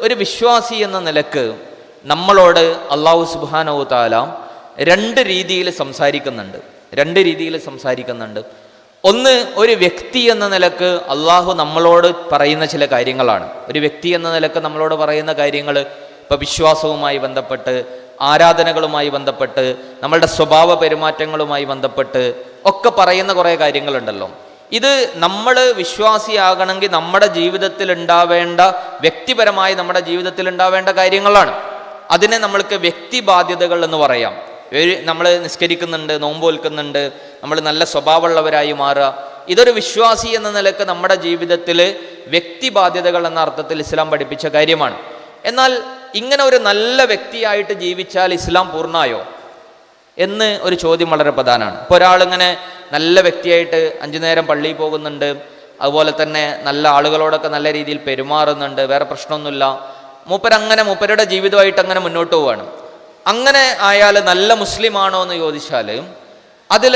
ഒരു വിശ്വാസി എന്ന നിലക്ക് നമ്മളോട് അല്ലാഹു സുബ്ഹാനഹു തആല രണ്ട് രീതിയിൽ സംസാരിക്കുന്നുണ്ട്. ഒന്ന്, ഒരു വ്യക്തി എന്ന നിലക്ക് അള്ളാഹു നമ്മളോട് പറയുന്ന ചില കാര്യങ്ങളാണ്. ഒരു വ്യക്തി എന്ന നിലക്ക് നമ്മളോട് പറയുന്ന കാര്യങ്ങൾ ഇപ്പം വിശ്വാസവുമായി ബന്ധപ്പെട്ട്, ആരാധനകളുമായി ബന്ധപ്പെട്ട്, നമ്മളുടെ സ്വഭാവ പെരുമാറ്റങ്ങളുമായി ബന്ധപ്പെട്ട് ഒക്കെ പറയുന്ന കുറേ കാര്യങ്ങളുണ്ടല്ലോ. ഇത് നമ്മൾ വിശ്വാസിയാകണമെങ്കിൽ നമ്മുടെ ജീവിതത്തിൽ ഉണ്ടാവേണ്ട, വ്യക്തിപരമായി നമ്മുടെ ജീവിതത്തിൽ ഉണ്ടാവേണ്ട കാര്യങ്ങളാണ്. അതിനെ നമ്മൾക്ക് വ്യക്തി ബാധ്യതകൾ എന്ന് പറയാം. നമ്മൾ നിസ്കരിക്കുന്നുണ്ട്, നോമ്പ് നോൽക്കുന്നുണ്ട്, നമ്മൾ നല്ല സ്വഭാവമുള്ളവരായി മാറുക, ഇതൊരു വിശ്വാസി എന്ന നിലക്ക് നമ്മുടെ ജീവിതത്തിൽ വ്യക്തി ബാധ്യതകൾ എന്ന അർത്ഥത്തിൽ ഇസ്ലാം പഠിപ്പിച്ച കാര്യമാണ്. എന്നാൽ ഇങ്ങനെ ഒരു നല്ല വ്യക്തിയായിട്ട് ജീവിച്ചാൽ ഇസ്ലാം പൂർണ്ണമായോ എന്ന് ഒരു ചോദ്യം വളരെ പ്രധാനമാണ്. ഇപ്പോൾ ഒരാളിങ്ങനെ നല്ല വ്യക്തിയായിട്ട് 5 നേരം പള്ളിയിൽ പോകുന്നുണ്ട്, അതുപോലെ തന്നെ നല്ല ആളുകളോടൊക്കെ നല്ല രീതിയിൽ പെരുമാറുന്നുണ്ട്, വേറെ പ്രശ്നമൊന്നുമില്ല, മൂപ്പരുടെ ജീവിതമായിട്ട് അങ്ങനെ മുന്നോട്ട് പോവുകയാണ്. അങ്ങനെ ആയാൽ നല്ല മുസ്ലിമാണോ എന്ന് ചോദിച്ചാൽ അതിൽ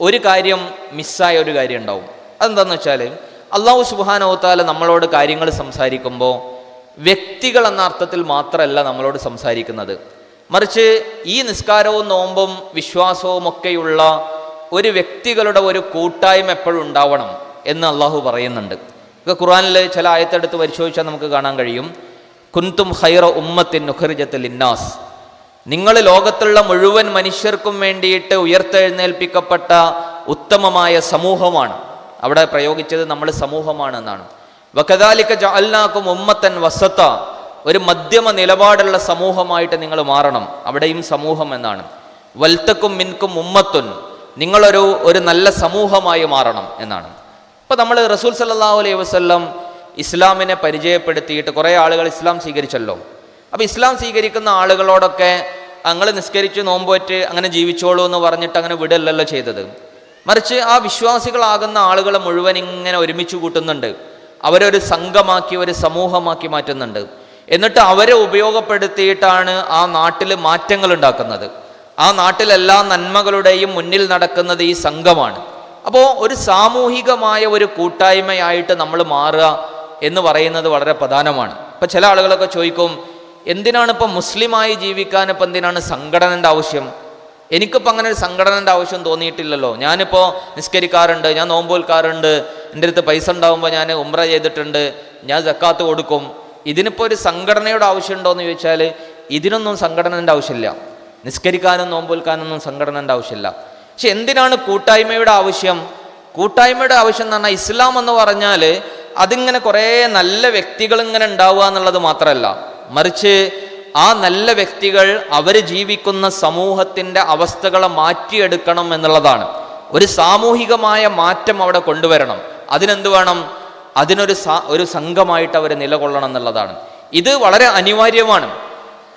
ഒരു കാര്യം മിസ്സായ ഒരു കാര്യം ഉണ്ടാവും. അതെന്താണെന്ന് വെച്ചാൽ അല്ലാഹു സുബ്ഹാനഹു തആല നമ്മളോട് കാര്യങ്ങൾ സംസാരിക്കുമ്പോൾ വ്യക്തികൾ എന്ന അർത്ഥത്തിൽ മാത്രമല്ല നമ്മളോട് സംസാരിക്കുന്നത്, മറിച്ച് ഈ നിസ്കാരവും നോമ്പും വിശ്വാസവും ഒക്കെയുള്ള ഒരു വ്യക്തികളുടെ ഒരു കൂട്ടായ്മ എപ്പോഴും ഉണ്ടാവണം എന്ന് അള്ളാഹു പറയുന്നുണ്ട്. ഖുർആനിൽ ചില ആയത്തെടുത്ത് പരിശോധിച്ചാൽ നമുക്ക് കാണാൻ കഴിയും, കുന്തും ഖൈറ ഉമ്മത്തിൻ ഉഖ്രിജത ലിന്നാസ്, നിങ്ങൾ ലോകത്തുള്ള മുഴുവൻ മനുഷ്യർക്കും വേണ്ടിയിട്ട് ഉയർത്തെഴുന്നേൽപ്പിക്കപ്പെട്ട ഉത്തമമായ സമൂഹമാണ്. അവിടെ പ്രയോഗിച്ചത് നമ്മൾ സമൂഹമാണെന്നാണ്. വകദാലിക ജഅൽനാകും ഉമ്മത്തൻ വസത, ഒരു മധ്യമ നിലപാടുള്ള സമൂഹമായിട്ട് നിങ്ങൾ മാറണം, അവിടെയും സമൂഹം എന്നാണ്. വൽതക്കും മിൻകും ഉമ്മത്തുൻ, നിങ്ങളൊരു നല്ല സമൂഹമായി മാറണം എന്നാണ്. അപ്പോൾ നമ്മൾ റസൂൽ സല്ലല്ലാഹു അലൈഹി വസല്ലം ഇസ്ലാമിനെ പരിചയപ്പെടുത്തിയിട്ട് കുറേ ആളുകൾ ഇസ്ലാം സ്വീകരിച്ചല്ലോ. അപ്പോൾ ഇസ്ലാം സ്വീകരിക്കുന്ന ആളുകളോടൊക്കെ നിങ്ങൾ നിസ്കരിച്ച് നോമ്പോറ്റ് അങ്ങനെ ജീവിച്ചോളൂ എന്ന് പറഞ്ഞിട്ട് അങ്ങനെ വിടല്ലല്ലോ ചെയ്തത്, മറിച്ച് ആ വിശ്വാസികളാകുന്ന ആളുകളെ മുഴുവൻ ഇങ്ങനെ ഒരുമിച്ച് കൂട്ടുന്നുണ്ട്, അവരൊരു സംഘമാക്കി, ഒരു സമൂഹമാക്കി മാറ്റുന്നുണ്ട്. എന്നിട്ട് അവരെ ഉപയോഗപ്പെടുത്തിയിട്ടാണ് ആ നാട്ടിൽ മാറ്റങ്ങൾ ഉണ്ടാക്കുന്നത്. ആ നാട്ടിലെല്ലാ നന്മകളുടെയും മുന്നിൽ നടക്കുന്നത് ഈ സംഘമാണ്. അപ്പോൾ ഒരു സാമൂഹികമായ ഒരു കൂട്ടായ്മയായിട്ട് നമ്മൾ മാറുക എന്ന് പറയുന്നത് വളരെ പ്രധാനമാണ്. ഇപ്പം ചില ആളുകളൊക്കെ ചോദിക്കും, എന്തിനാണ് ഇപ്പം മുസ്ലിമായി ജീവിക്കാൻ ഇപ്പം എന്തിനാണ് സംഘടനൻ്റെ ആവശ്യം? എനിക്കിപ്പോൾ അങ്ങനെ ഒരു സംഘടനൻ്റെ ആവശ്യം തോന്നിയിട്ടില്ലല്ലോ. ഞാനിപ്പോൾ നിസ്കരിക്കാറുണ്ട്, ഞാൻ നോമ്പ് നോൽക്കാറുണ്ട്, എൻ്റെ അടുത്ത് പൈസ ഉണ്ടാകുമ്പോൾ ഞാൻ ഉംറ ചെയ്തിട്ടുണ്ട്, ഞാൻ സക്കാത്ത് കൊടുക്കും. ഇതിനിപ്പോൾ ഒരു സംഘടനയുടെ ആവശ്യമുണ്ടോ എന്ന് ചോദിച്ചാൽ ഇതിനൊന്നും സംഘടനൻ്റെ ആവശ്യമില്ല. നിസ്കരിക്കാനും നോമ്പ് നോൽക്കാനൊന്നും സംഘടനൻ്റെ ആവശ്യമില്ല. പക്ഷെ എന്തിനാണ് കൂട്ടായ്മയുടെ ആവശ്യം? കൂട്ടായ്മയുടെ ആവശ്യം എന്ന് പറഞ്ഞാൽ ഇസ്ലാം എന്ന് പറഞ്ഞാൽ അതിങ്ങനെ കുറേ നല്ല വ്യക്തികൾ ഇങ്ങനെ ഉണ്ടാവുക എന്നുള്ളത് മാത്രമല്ല, മറിച്ച് ആ നല്ല വ്യക്തികൾ അവർ ജീവിക്കുന്ന സമൂഹത്തിൻ്റെ അവസ്ഥകളെ മാറ്റിയെടുക്കണം എന്നുള്ളതാണ്. ഒരു സാമൂഹികമായ മാറ്റം അവിടെ കൊണ്ടുവരണം. അതിനെന്ത് വേണം? അതിനൊരു സംഘമായിട്ട് അവർ നിലകൊള്ളണം എന്നുള്ളതാണ്. ഇത് വളരെ അനിവാര്യമാണ്.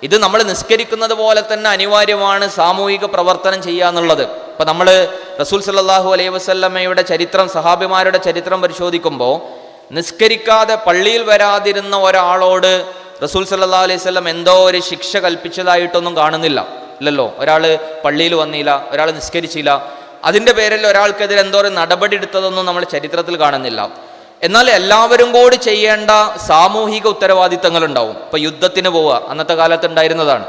ഇത് നമ്മൾ നിസ്കരിക്കുന്നത് പോലെ തന്നെ അനിവാര്യമാണ് സാമൂഹിക പ്രവർത്തനം ചെയ്യുക എന്നുള്ളത്. ഇപ്പം നമ്മൾ റസൂൽ സല്ലല്ലാഹു അലൈഹി വസല്ലമയുടെ ചരിത്രം, സഹാബിമാരുടെ ചരിത്രം പരിശോധിക്കുമ്പോൾ നിസ്കരിക്കാതെ പള്ളിയിൽ വരാതിരുന്ന ഒരാളോട് റസൂൽ സല്ലല്ലാഹു അലൈഹി വസല്ലം എന്തോ ഒരു ശിക്ഷ കൽപ്പിച്ചതായിട്ടൊന്നും കാണുന്നില്ല. ഇല്ലല്ലോ. ഒരാൾ പള്ളിയിൽ വന്നില്ല, ഒരാൾ നിസ്കരിച്ചില്ല, അതിൻ്റെ പേരിൽ ഒരാൾക്കെതിരെ എന്തോ ഒരു നടപടി എടുത്തതൊന്നും നമ്മൾ ചരിത്രത്തിൽ കാണുന്നില്ല. എന്നാൽ എല്ലാവരും കൂടി ചെയ്യേണ്ട സാമൂഹിക ഉത്തരവാദിത്തങ്ങൾ ഉണ്ടാവും. ഇപ്പൊ യുദ്ധത്തിന് പോവുക അന്നത്തെ കാലത്ത് ഉണ്ടായിരുന്നതാണ്.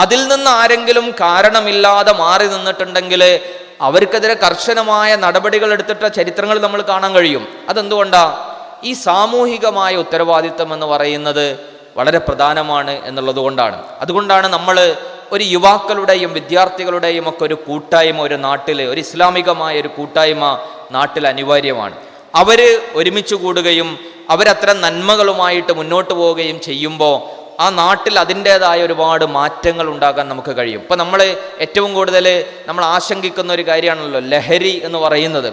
അതിൽ നിന്ന് ആരെങ്കിലും കാരണമില്ലാതെ മാറി നിന്നിട്ടുണ്ടെങ്കിൽ അവർക്കെതിരെ കർശനമായ നടപടികൾ എടുത്തിട്ട ചരിത്രങ്ങൾ നമ്മൾ കാണാൻ കഴിയും. അതെന്തുകൊണ്ടാ? ഈ സാമൂഹികമായ ഉത്തരവാദിത്തം എന്ന് പറയുന്നത് വളരെ പ്രധാനമാണ് എന്നുള്ളത് കൊണ്ടാണ്. അതുകൊണ്ടാണ് നമ്മൾ ഒരു യുവാക്കളുടെയും വിദ്യാർത്ഥികളുടെയും ഒക്കെ ഒരു കൂട്ടായ്മ ഒരു നാട്ടിൽ, ഒരു ഇസ്ലാമികമായ ഒരു കൂട്ടായ്മ നാട്ടിൽ അനിവാര്യമാണ്. അവർ ഒരുമിച്ച് കൂടുകയും അവരത്തരം നന്മകളുമായിട്ട് മുന്നോട്ട് പോവുകയും ചെയ്യുമ്പോൾ ആ നാട്ടിൽ അതിൻ്റേതായ ഒരുപാട് മാറ്റങ്ങൾ ഉണ്ടാകാൻ നമുക്ക് കഴിയും. ഇപ്പം നമ്മൾ ഏറ്റവും കൂടുതൽ നമ്മൾ ആശങ്കിക്കുന്ന ഒരു കാര്യമാണല്ലോ ലഹരി എന്ന് പറയുന്നത്.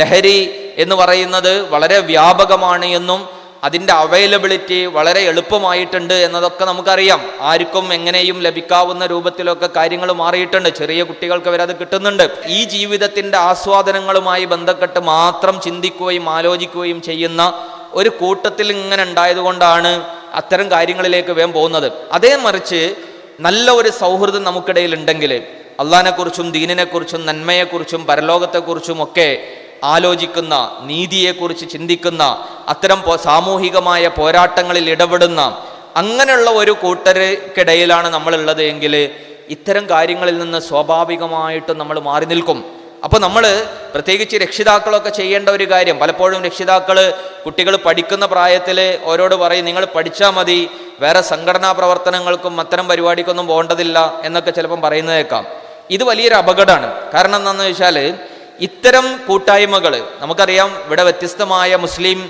ലഹരി എന്ന് പറയുന്നത് വളരെ വ്യാപകമാണ് എന്നും അതിൻ്റെ അവൈലബിലിറ്റി വളരെ എളുപ്പമായിട്ടുണ്ട് എന്നതൊക്കെ നമുക്കറിയാം. ആർക്കും എങ്ങനെയും ലഭിക്കാവുന്ന രൂപത്തിലൊക്കെ കാര്യങ്ങൾ മാറിയിട്ടുണ്ട്. ചെറിയ കുട്ടികൾക്ക് വരെ അത് കിട്ടുന്നുണ്ട്. ഈ ജീവിതത്തിൻ്റെ ആസ്വാദനങ്ങളുമായി ബന്ധപ്പെട്ട് മാത്രം ചിന്തിക്കുകയും ആലോചിക്കുകയും ചെയ്യുന്ന ഒരു കൂട്ടത്തിൽ ഇങ്ങനെ ഉണ്ടായതുകൊണ്ടാണ് അത്തരം കാര്യങ്ങളിലേക്ക് വേഗം പോകുന്നത്. അതേ മറിച്ച് നല്ല ഒരു സൗഹൃദം നമുക്കിടയിൽ ഉണ്ടെങ്കിൽ അള്ളാഹിനെക്കുറിച്ചും ദീനിനെക്കുറിച്ചും നന്മയെക്കുറിച്ചും പരലോകത്തെക്കുറിച്ചും ഒക്കെ ആലോചിക്കുന്ന, നീതിയെക്കുറിച്ച് ചിന്തിക്കുന്ന, അത്തരം സാമൂഹികമായ പോരാട്ടങ്ങളിൽ ഇടപെടുന്ന അങ്ങനെയുള്ള ഒരു കൂട്ടർക്കിടയിലാണ് നമ്മളുള്ളത് എങ്കിൽ ഇത്തരം കാര്യങ്ങളിൽ നിന്ന് സ്വാഭാവികമായിട്ടും നമ്മൾ മാറി നിൽക്കും. അപ്പോൾ നമ്മൾ പ്രത്യേകിച്ച് രക്ഷിതാക്കളൊക്കെ ചെയ്യേണ്ട ഒരു കാര്യം, പലപ്പോഴും രക്ഷിതാക്കൾ കുട്ടികൾ പഠിക്കുന്ന പ്രായത്തിൽ ഓരോട് പറയും നിങ്ങൾ പഠിച്ചാൽ മതി, വേറെ സംഘടനാ പ്രവർത്തനങ്ങൾക്കും അത്തരം പരിപാടിക്കൊന്നും പോകേണ്ടതില്ല എന്നൊക്കെ ചിലപ്പം പറയുന്നതേക്കാം. ഇത് വലിയൊരു അപകടമാണ്. കാരണം എന്താണെന്ന് വെച്ചാൽ ഇത്തരം കൂട്ടായ്മകൾ നമുക്കറിയാം. ഇവിടെ വ്യത്യസ്തമായ മുസ്ലിം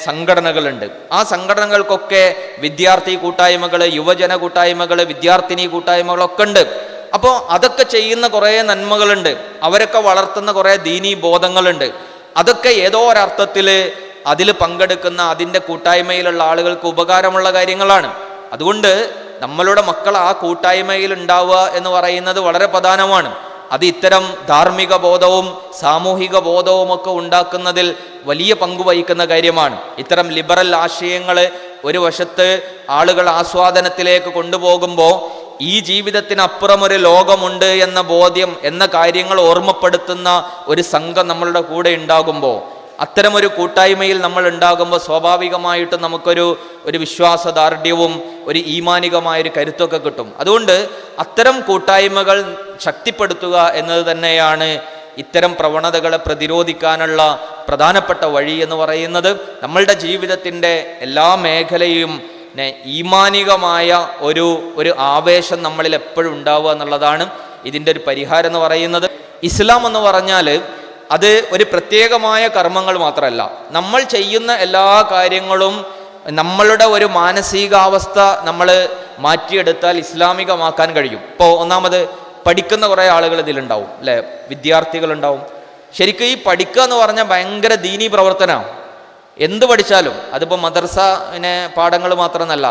സംഘടനകളുണ്ട്. ആ സംഘടനകൾക്കൊക്കെ വിദ്യാർത്ഥി കൂട്ടായ്മകൾ, യുവജന കൂട്ടായ്മകൾ, വിദ്യാർത്ഥിനി കൂട്ടായ്മകളൊക്കെ ഉണ്ട്. അപ്പോൾ അതൊക്കെ ചെയ്യുന്ന കുറേ നന്മകളുണ്ട്. അവരൊക്കെ വളർത്തുന്ന കുറേ ദീനീ ബോധങ്ങളുണ്ട്. അതൊക്കെ ഏതോ ഒരർത്ഥത്തിൽ അതിൽ പങ്കെടുക്കുന്ന അതിൻ്റെ കൂട്ടായ്മയിലുള്ള ആളുകൾക്ക് ഉപകാരമുള്ള കാര്യങ്ങളാണ്. അതുകൊണ്ട് നമ്മളുടെ മക്കൾ ആ കൂട്ടായ്മയിൽ ഉണ്ടാവുക എന്ന് പറയുന്നത് വളരെ പ്രധാനമാണ്. അത് ഇത്തരം ധാർമ്മിക ബോധവും സാമൂഹിക ബോധവും ഒക്കെ ഉണ്ടാക്കുന്നതിൽ വലിയ പങ്ക് വഹിക്കുന്ന കാര്യമാണ്. ഇത്തരം ലിബറൽ ആശയങ്ങൾ ഒരു വശത്ത് ആളുകൾ ആസ്വാദനത്തിലേക്ക് കൊണ്ടുപോകുമ്പോൾ ഈ ജീവിതത്തിനപ്പുറം ഒരു ലോകമുണ്ട് എന്ന ബോധ്യം എന്ന കാര്യങ്ങൾ ഓർമ്മപ്പെടുത്തുന്ന ഒരു സംഘം നമ്മളുടെ കൂടെ ഉണ്ടാകുമ്പോൾ, അത്തരമൊരു കൂട്ടായ്മയിൽ നമ്മൾ ഉണ്ടാകുമ്പോൾ സ്വാഭാവികമായിട്ടും നമുക്കൊരു വിശ്വാസദാർഢ്യവും ഒരു ഈമാനികമായൊരു കരുത്തൊക്കെ കിട്ടും. അതുകൊണ്ട് അത്തരം കൂട്ടായ്മകൾ ശക്തിപ്പെടുത്തുക എന്നത് തന്നെയാണ് ഇത്തരം പ്രവണതകളെ പ്രതിരോധിക്കാനുള്ള പ്രധാനപ്പെട്ട വഴി എന്ന് പറയുന്നത്. നമ്മളുടെ ജീവിതത്തിൻ്റെ എല്ലാ മേഖലയും ഈമാനികമായ ഒരു ആവേശം നമ്മളിൽ എപ്പോഴും ഉണ്ടാവുക എന്നുള്ളതാണ് ഇതിൻ്റെ ഒരു പരിഹാരം എന്ന് പറയുന്നത്. ഇസ്ലാം എന്ന് പറഞ്ഞാൽ അത് ഒരു പ്രത്യേകമായ കർമ്മങ്ങൾ മാത്രമല്ല, നമ്മൾ ചെയ്യുന്ന എല്ലാ കാര്യങ്ങളും നമ്മളുടെ ഒരു മാനസികാവസ്ഥ നമ്മൾ മാറ്റിയെടുത്താൽ ഇസ്ലാമികമാക്കാൻ കഴിയും. ഇപ്പോൾ ഒന്നാമത് പഠിക്കുന്ന കുറേ ആളുകൾ ഇതിലുണ്ടാവും അല്ലേ, വിദ്യാർത്ഥികളുണ്ടാവും. ശരിക്കും ഈ പഠിക്കുക എന്ന് പറഞ്ഞാൽ ഭയങ്കര ദീനീ പ്രവർത്തനമാണ്. എന്ത് പഠിച്ചാലും അതിപ്പോൾ മദ്രസനെ പാഠങ്ങൾ മാത്രമെന്നല്ല,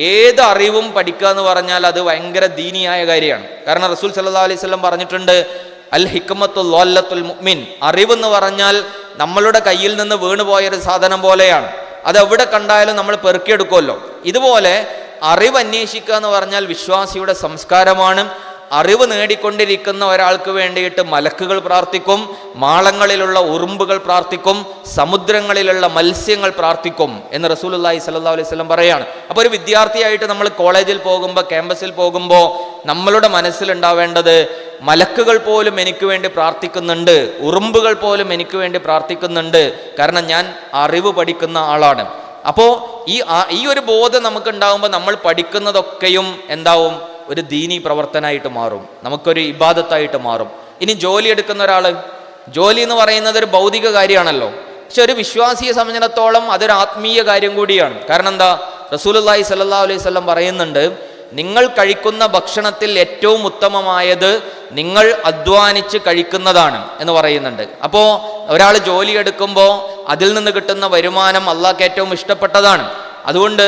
ഏത് അറിവും പഠിക്കുക എന്ന് പറഞ്ഞാൽ അത് ഭയങ്കര ദീനിയായ കാര്യമാണ്. കാരണം റസൂൽ സല്ലല്ലാഹു അലൈഹി വസല്ലം പറഞ്ഞിട്ടുണ്ട്, അൽ ഹിക്മത്തു ളല്ലത്തുൽ മുഅ്മിൻ, അറിവെന്ന് പറഞ്ഞാൽ നമ്മളുടെ കയ്യിൽ നിന്ന് വീണുപോയൊരു സാധനം പോലെയാണ്. അത് എവിടെ കണ്ടാലും നമ്മൾ പെറുക്കിയെടുക്കുമല്ലോ. ഇതുപോലെ അറിവ് അന്വേഷിക്കുക എന്ന് പറഞ്ഞാൽ വിശ്വാസിയുടെ സംസ്കാരമാണ്. അറിവ് നേടിക്കൊണ്ടിരിക്കുന്ന ഒരാൾക്ക് വേണ്ടിയിട്ട് മലക്കുകൾ പ്രാർത്ഥിക്കും, മാളങ്ങളിലുള്ള ഉറുമ്പുകൾ പ്രാർത്ഥിക്കും, സമുദ്രങ്ങളിലുള്ള മത്സ്യങ്ങൾ പ്രാർത്ഥിക്കും എന്ന് റസൂലുള്ളാഹി സ്വല്ലല്ലാഹു അലൈഹി വസല്ലം പറയാണ്. അപ്പോൾ ഒരു വിദ്യാർത്ഥിയായിട്ട് നമ്മൾ കോളേജിൽ പോകുമ്പോൾ, ക്യാമ്പസിൽ പോകുമ്പോൾ നമ്മളുടെ മനസ്സിലുണ്ടാവേണ്ടത് മലക്കുകൾ പോലും എനിക്ക് വേണ്ടി പ്രാർത്ഥിക്കുന്നുണ്ട്, ഉറുമ്പുകൾ പോലും എനിക്ക് വേണ്ടി പ്രാർത്ഥിക്കുന്നുണ്ട്, കാരണം ഞാൻ അറിവ് പഠിക്കുന്ന ആളാണ്. അപ്പോൾ ഈ ഒരു ബോധം നമുക്കുണ്ടാകുമ്പോൾ നമ്മൾ പഠിക്കുന്നതൊക്കെയും എന്താവും, ഒരു ദീനീ പ്രവർത്തനമായിട്ട് മാറും, നമുക്കൊരു ഇബാദത്തായിട്ട് മാറും. ഇനി ജോലി എടുക്കുന്ന ഒരാൾ, ജോലി എന്ന് പറയുന്നത് ഒരു ഭൗതിക കാര്യമാണല്ലോ, പക്ഷെ ഒരു വിശ്വാസിയെ സംബന്ധിച്ചിടത്തോളം അതൊരു ആത്മീയ കാര്യം കൂടിയാണ്. കാരണം എന്താ, റസൂലുള്ളാഹി സ്വല്ലല്ലാഹു അലൈഹി വസല്ലം പറയുന്നുണ്ട്, നിങ്ങൾ കഴിക്കുന്ന ഭക്ഷണത്തിൽ ഏറ്റവും ഉത്തമമായത് നിങ്ങൾ അധ്വാനിച്ച് കഴിക്കുന്നതാണ് എന്ന് പറയുന്നുണ്ട്. അപ്പോൾ ഒരാൾ ജോലിയെടുക്കുമ്പോൾ അതിൽ നിന്ന് കിട്ടുന്ന വരുമാനം അള്ളാഹ്ക്ക് ഏറ്റവും ഇഷ്ടപ്പെട്ടതാണ്. അതുകൊണ്ട്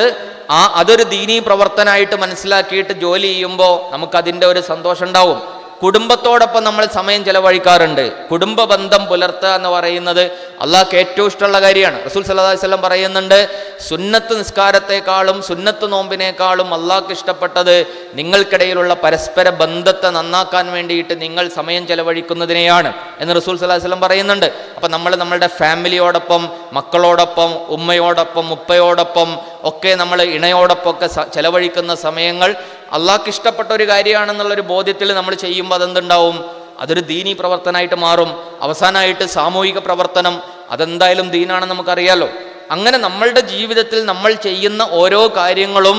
അതൊരു ദീനീ പ്രവർത്തനമായിട്ട് മനസ്സിലാക്കിയിട്ട് ജോലി ചെയ്യുമ്പോൾ നമുക്കതിൻ്റെ ഒരു സന്തോഷം ഉണ്ടാവും. കുടുംബത്തോടൊപ്പം നമ്മൾ സമയം ചെലവഴിക്കാറുണ്ട്. കുടുംബ ബന്ധം പുലർത്തുക എന്ന് പറയുന്നത് അള്ളാഹ്ക്ക് ഏറ്റവും ഇഷ്ടമുള്ള കാര്യമാണ്. റസൂൽ സല്ലല്ലാഹു അലൈഹി വസല്ലം പറയുന്നുണ്ട്, സുന്നത്ത് നിസ്കാരത്തെക്കാളും സുന്നത്ത് നോമ്പിനേക്കാളും അള്ളാഹ്ക്ക് ഇഷ്ടപ്പെട്ടത് നിങ്ങൾക്കിടയിലുള്ള പരസ്പര ബന്ധത്തെ നന്നാക്കാൻ വേണ്ടിയിട്ട് നിങ്ങൾ സമയം ചെലവഴിക്കുന്നതിനെയാണ് എന്ന് റസൂൽ സല്ലല്ലാഹു അലൈഹി വസല്ലം പറയുന്നുണ്ട്. അപ്പം നമ്മൾ നമ്മളുടെ ഫാമിലിയോടൊപ്പം, മക്കളോടൊപ്പം, ഉമ്മയോടൊപ്പം, ഉപ്പയോടൊപ്പം ഒക്കെ നമ്മൾ ഇണയോടൊപ്പം ഒക്കെ ചെലവഴിക്കുന്ന സമയങ്ങൾ അള്ളാഹ്ക്ക് ഇഷ്ടപ്പെട്ട ഒരു കാര്യമാണെന്നുള്ളൊരു ബോധ്യത്തിൽ നമ്മൾ ചെയ്യുമ്പോൾ അതെന്തുണ്ടാവും? അതൊരു ദീനീ പ്രവർത്തനമായിട്ട് മാറും. അവസാനമായിട്ട് സാമൂഹിക പ്രവർത്തനം, അതെന്തായാലും ദീനാണെന്ന് നമുക്കറിയാലോ. അങ്ങനെ നമ്മളുടെ ജീവിതത്തിൽ നമ്മൾ ചെയ്യുന്ന ഓരോ കാര്യങ്ങളും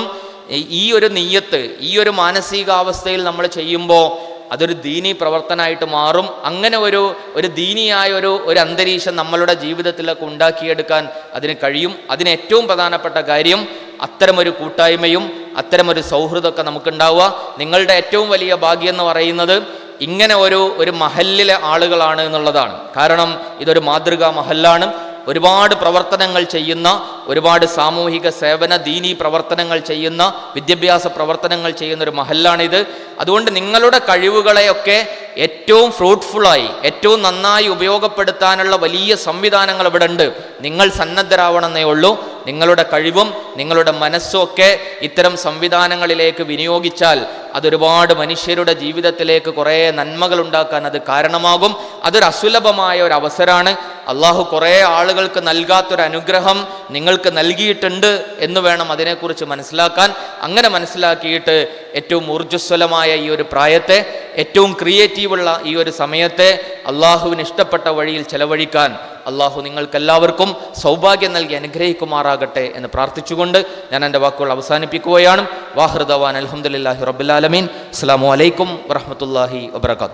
ഈ ഒരു നിയ്യത്ത്, ഈ ഒരു മാനസികാവസ്ഥയിൽ നമ്മൾ ചെയ്യുമ്പോൾ അതൊരു ദീനീ പ്രവർത്തനമായിട്ട് മാറും. അങ്ങനെ ഒരു ദീനിയായ ഒരു അന്തരീക്ഷം നമ്മളുടെ ജീവിതത്തിലൊക്കെ ഉണ്ടാക്കിയെടുക്കാൻ അതിന് കഴിയും. അതിന് ഏറ്റവും പ്രധാനപ്പെട്ട കാര്യം അത്തരമൊരു കൂട്ടായ്മയും അത്തരമൊരു സൗഹൃദമൊക്കെ നമുക്കുണ്ടാവുക. നിങ്ങളുടെ ഏറ്റവും വലിയ ഭാഗ്യം എന്ന് പറയുന്നത് ഇങ്ങനെ ഒരു മഹല്ലിലെ ആളുകളാണ് എന്നുള്ളതാണ്. കാരണം ഇതൊരു മാതൃകാ മഹല്ലാണ്. ഒരുപാട് പ്രവർത്തനങ്ങൾ ചെയ്യുന്ന, ഒരുപാട് സാമൂഹിക സേവന ദീനീ പ്രവർത്തനങ്ങൾ ചെയ്യുന്ന, വിദ്യാഭ്യാസ പ്രവർത്തനങ്ങൾ ചെയ്യുന്ന ഒരു മഹല്ലാണിത്. അതുകൊണ്ട് നിങ്ങളുടെ കഴിവുകളെയൊക്കെ ഏറ്റവും ഫ്രൂട്ട്ഫുള്ളായി, ഏറ്റവും നന്നായി ഉപയോഗപ്പെടുത്താനുള്ള വലിയ സംവിധാനങ്ങൾ ഇവിടെ ഉണ്ട്. നിങ്ങൾ സന്നദ്ധരാവണമെന്നേ ഉള്ളൂ. നിങ്ങളുടെ കഴിവും നിങ്ങളുടെ മനസ്സും ഒക്കെ ഇത്തരം സംവിധാനങ്ങളിലേക്ക് വിനിയോഗിച്ചാൽ അതൊരുപാട് മനുഷ്യരുടെ ജീവിതത്തിലേക്ക് കുറേ നന്മകൾ ഉണ്ടാക്കാൻ അത് കാരണമാകും. അതൊരു അസുലഭമായ ഒരു അവസരമാണ്. അള്ളാഹു കുറേ ആളുകൾക്ക് നൽകാത്തൊരു അനുഗ്രഹം നിങ്ങൾക്ക് നൽകിയിട്ടുണ്ട് എന്ന് വേണം അതിനെക്കുറിച്ച് മനസ്സിലാക്കാൻ. അങ്ങനെ മനസ്സിലാക്കിയിട്ട് ഏറ്റവും ഊർജ്ജസ്വലമായ ഈ ഒരു പ്രായത്തെ, ഏറ്റവും ക്രിയേറ്റീവുള്ള ഈ ഒരു സമയത്തെ അള്ളാഹുവിന് ഇഷ്ടപ്പെട്ട വഴിയിൽ ചെലവഴിക്കാൻ അള്ളാഹു നിങ്ങൾക്കെല്ലാവർക്കും സൗഭാഗ്യം നൽകി അനുഗ്രഹിക്കുമാറാകട്ടെ എന്ന് പ്രാർത്ഥിച്ചുകൊണ്ട് ഞാൻ എൻ്റെ വാക്കുകൾ അവസാനിപ്പിക്കുകയാണ്. വാഹിർ ദഅ്വാന അൽഹംദുലില്ലാഹി റബ്ബിൽ ആലമീൻ. അസ്സലാമു അലൈക്കും വറഹ്മത്തുള്ളാഹി വബറകാതുഹു.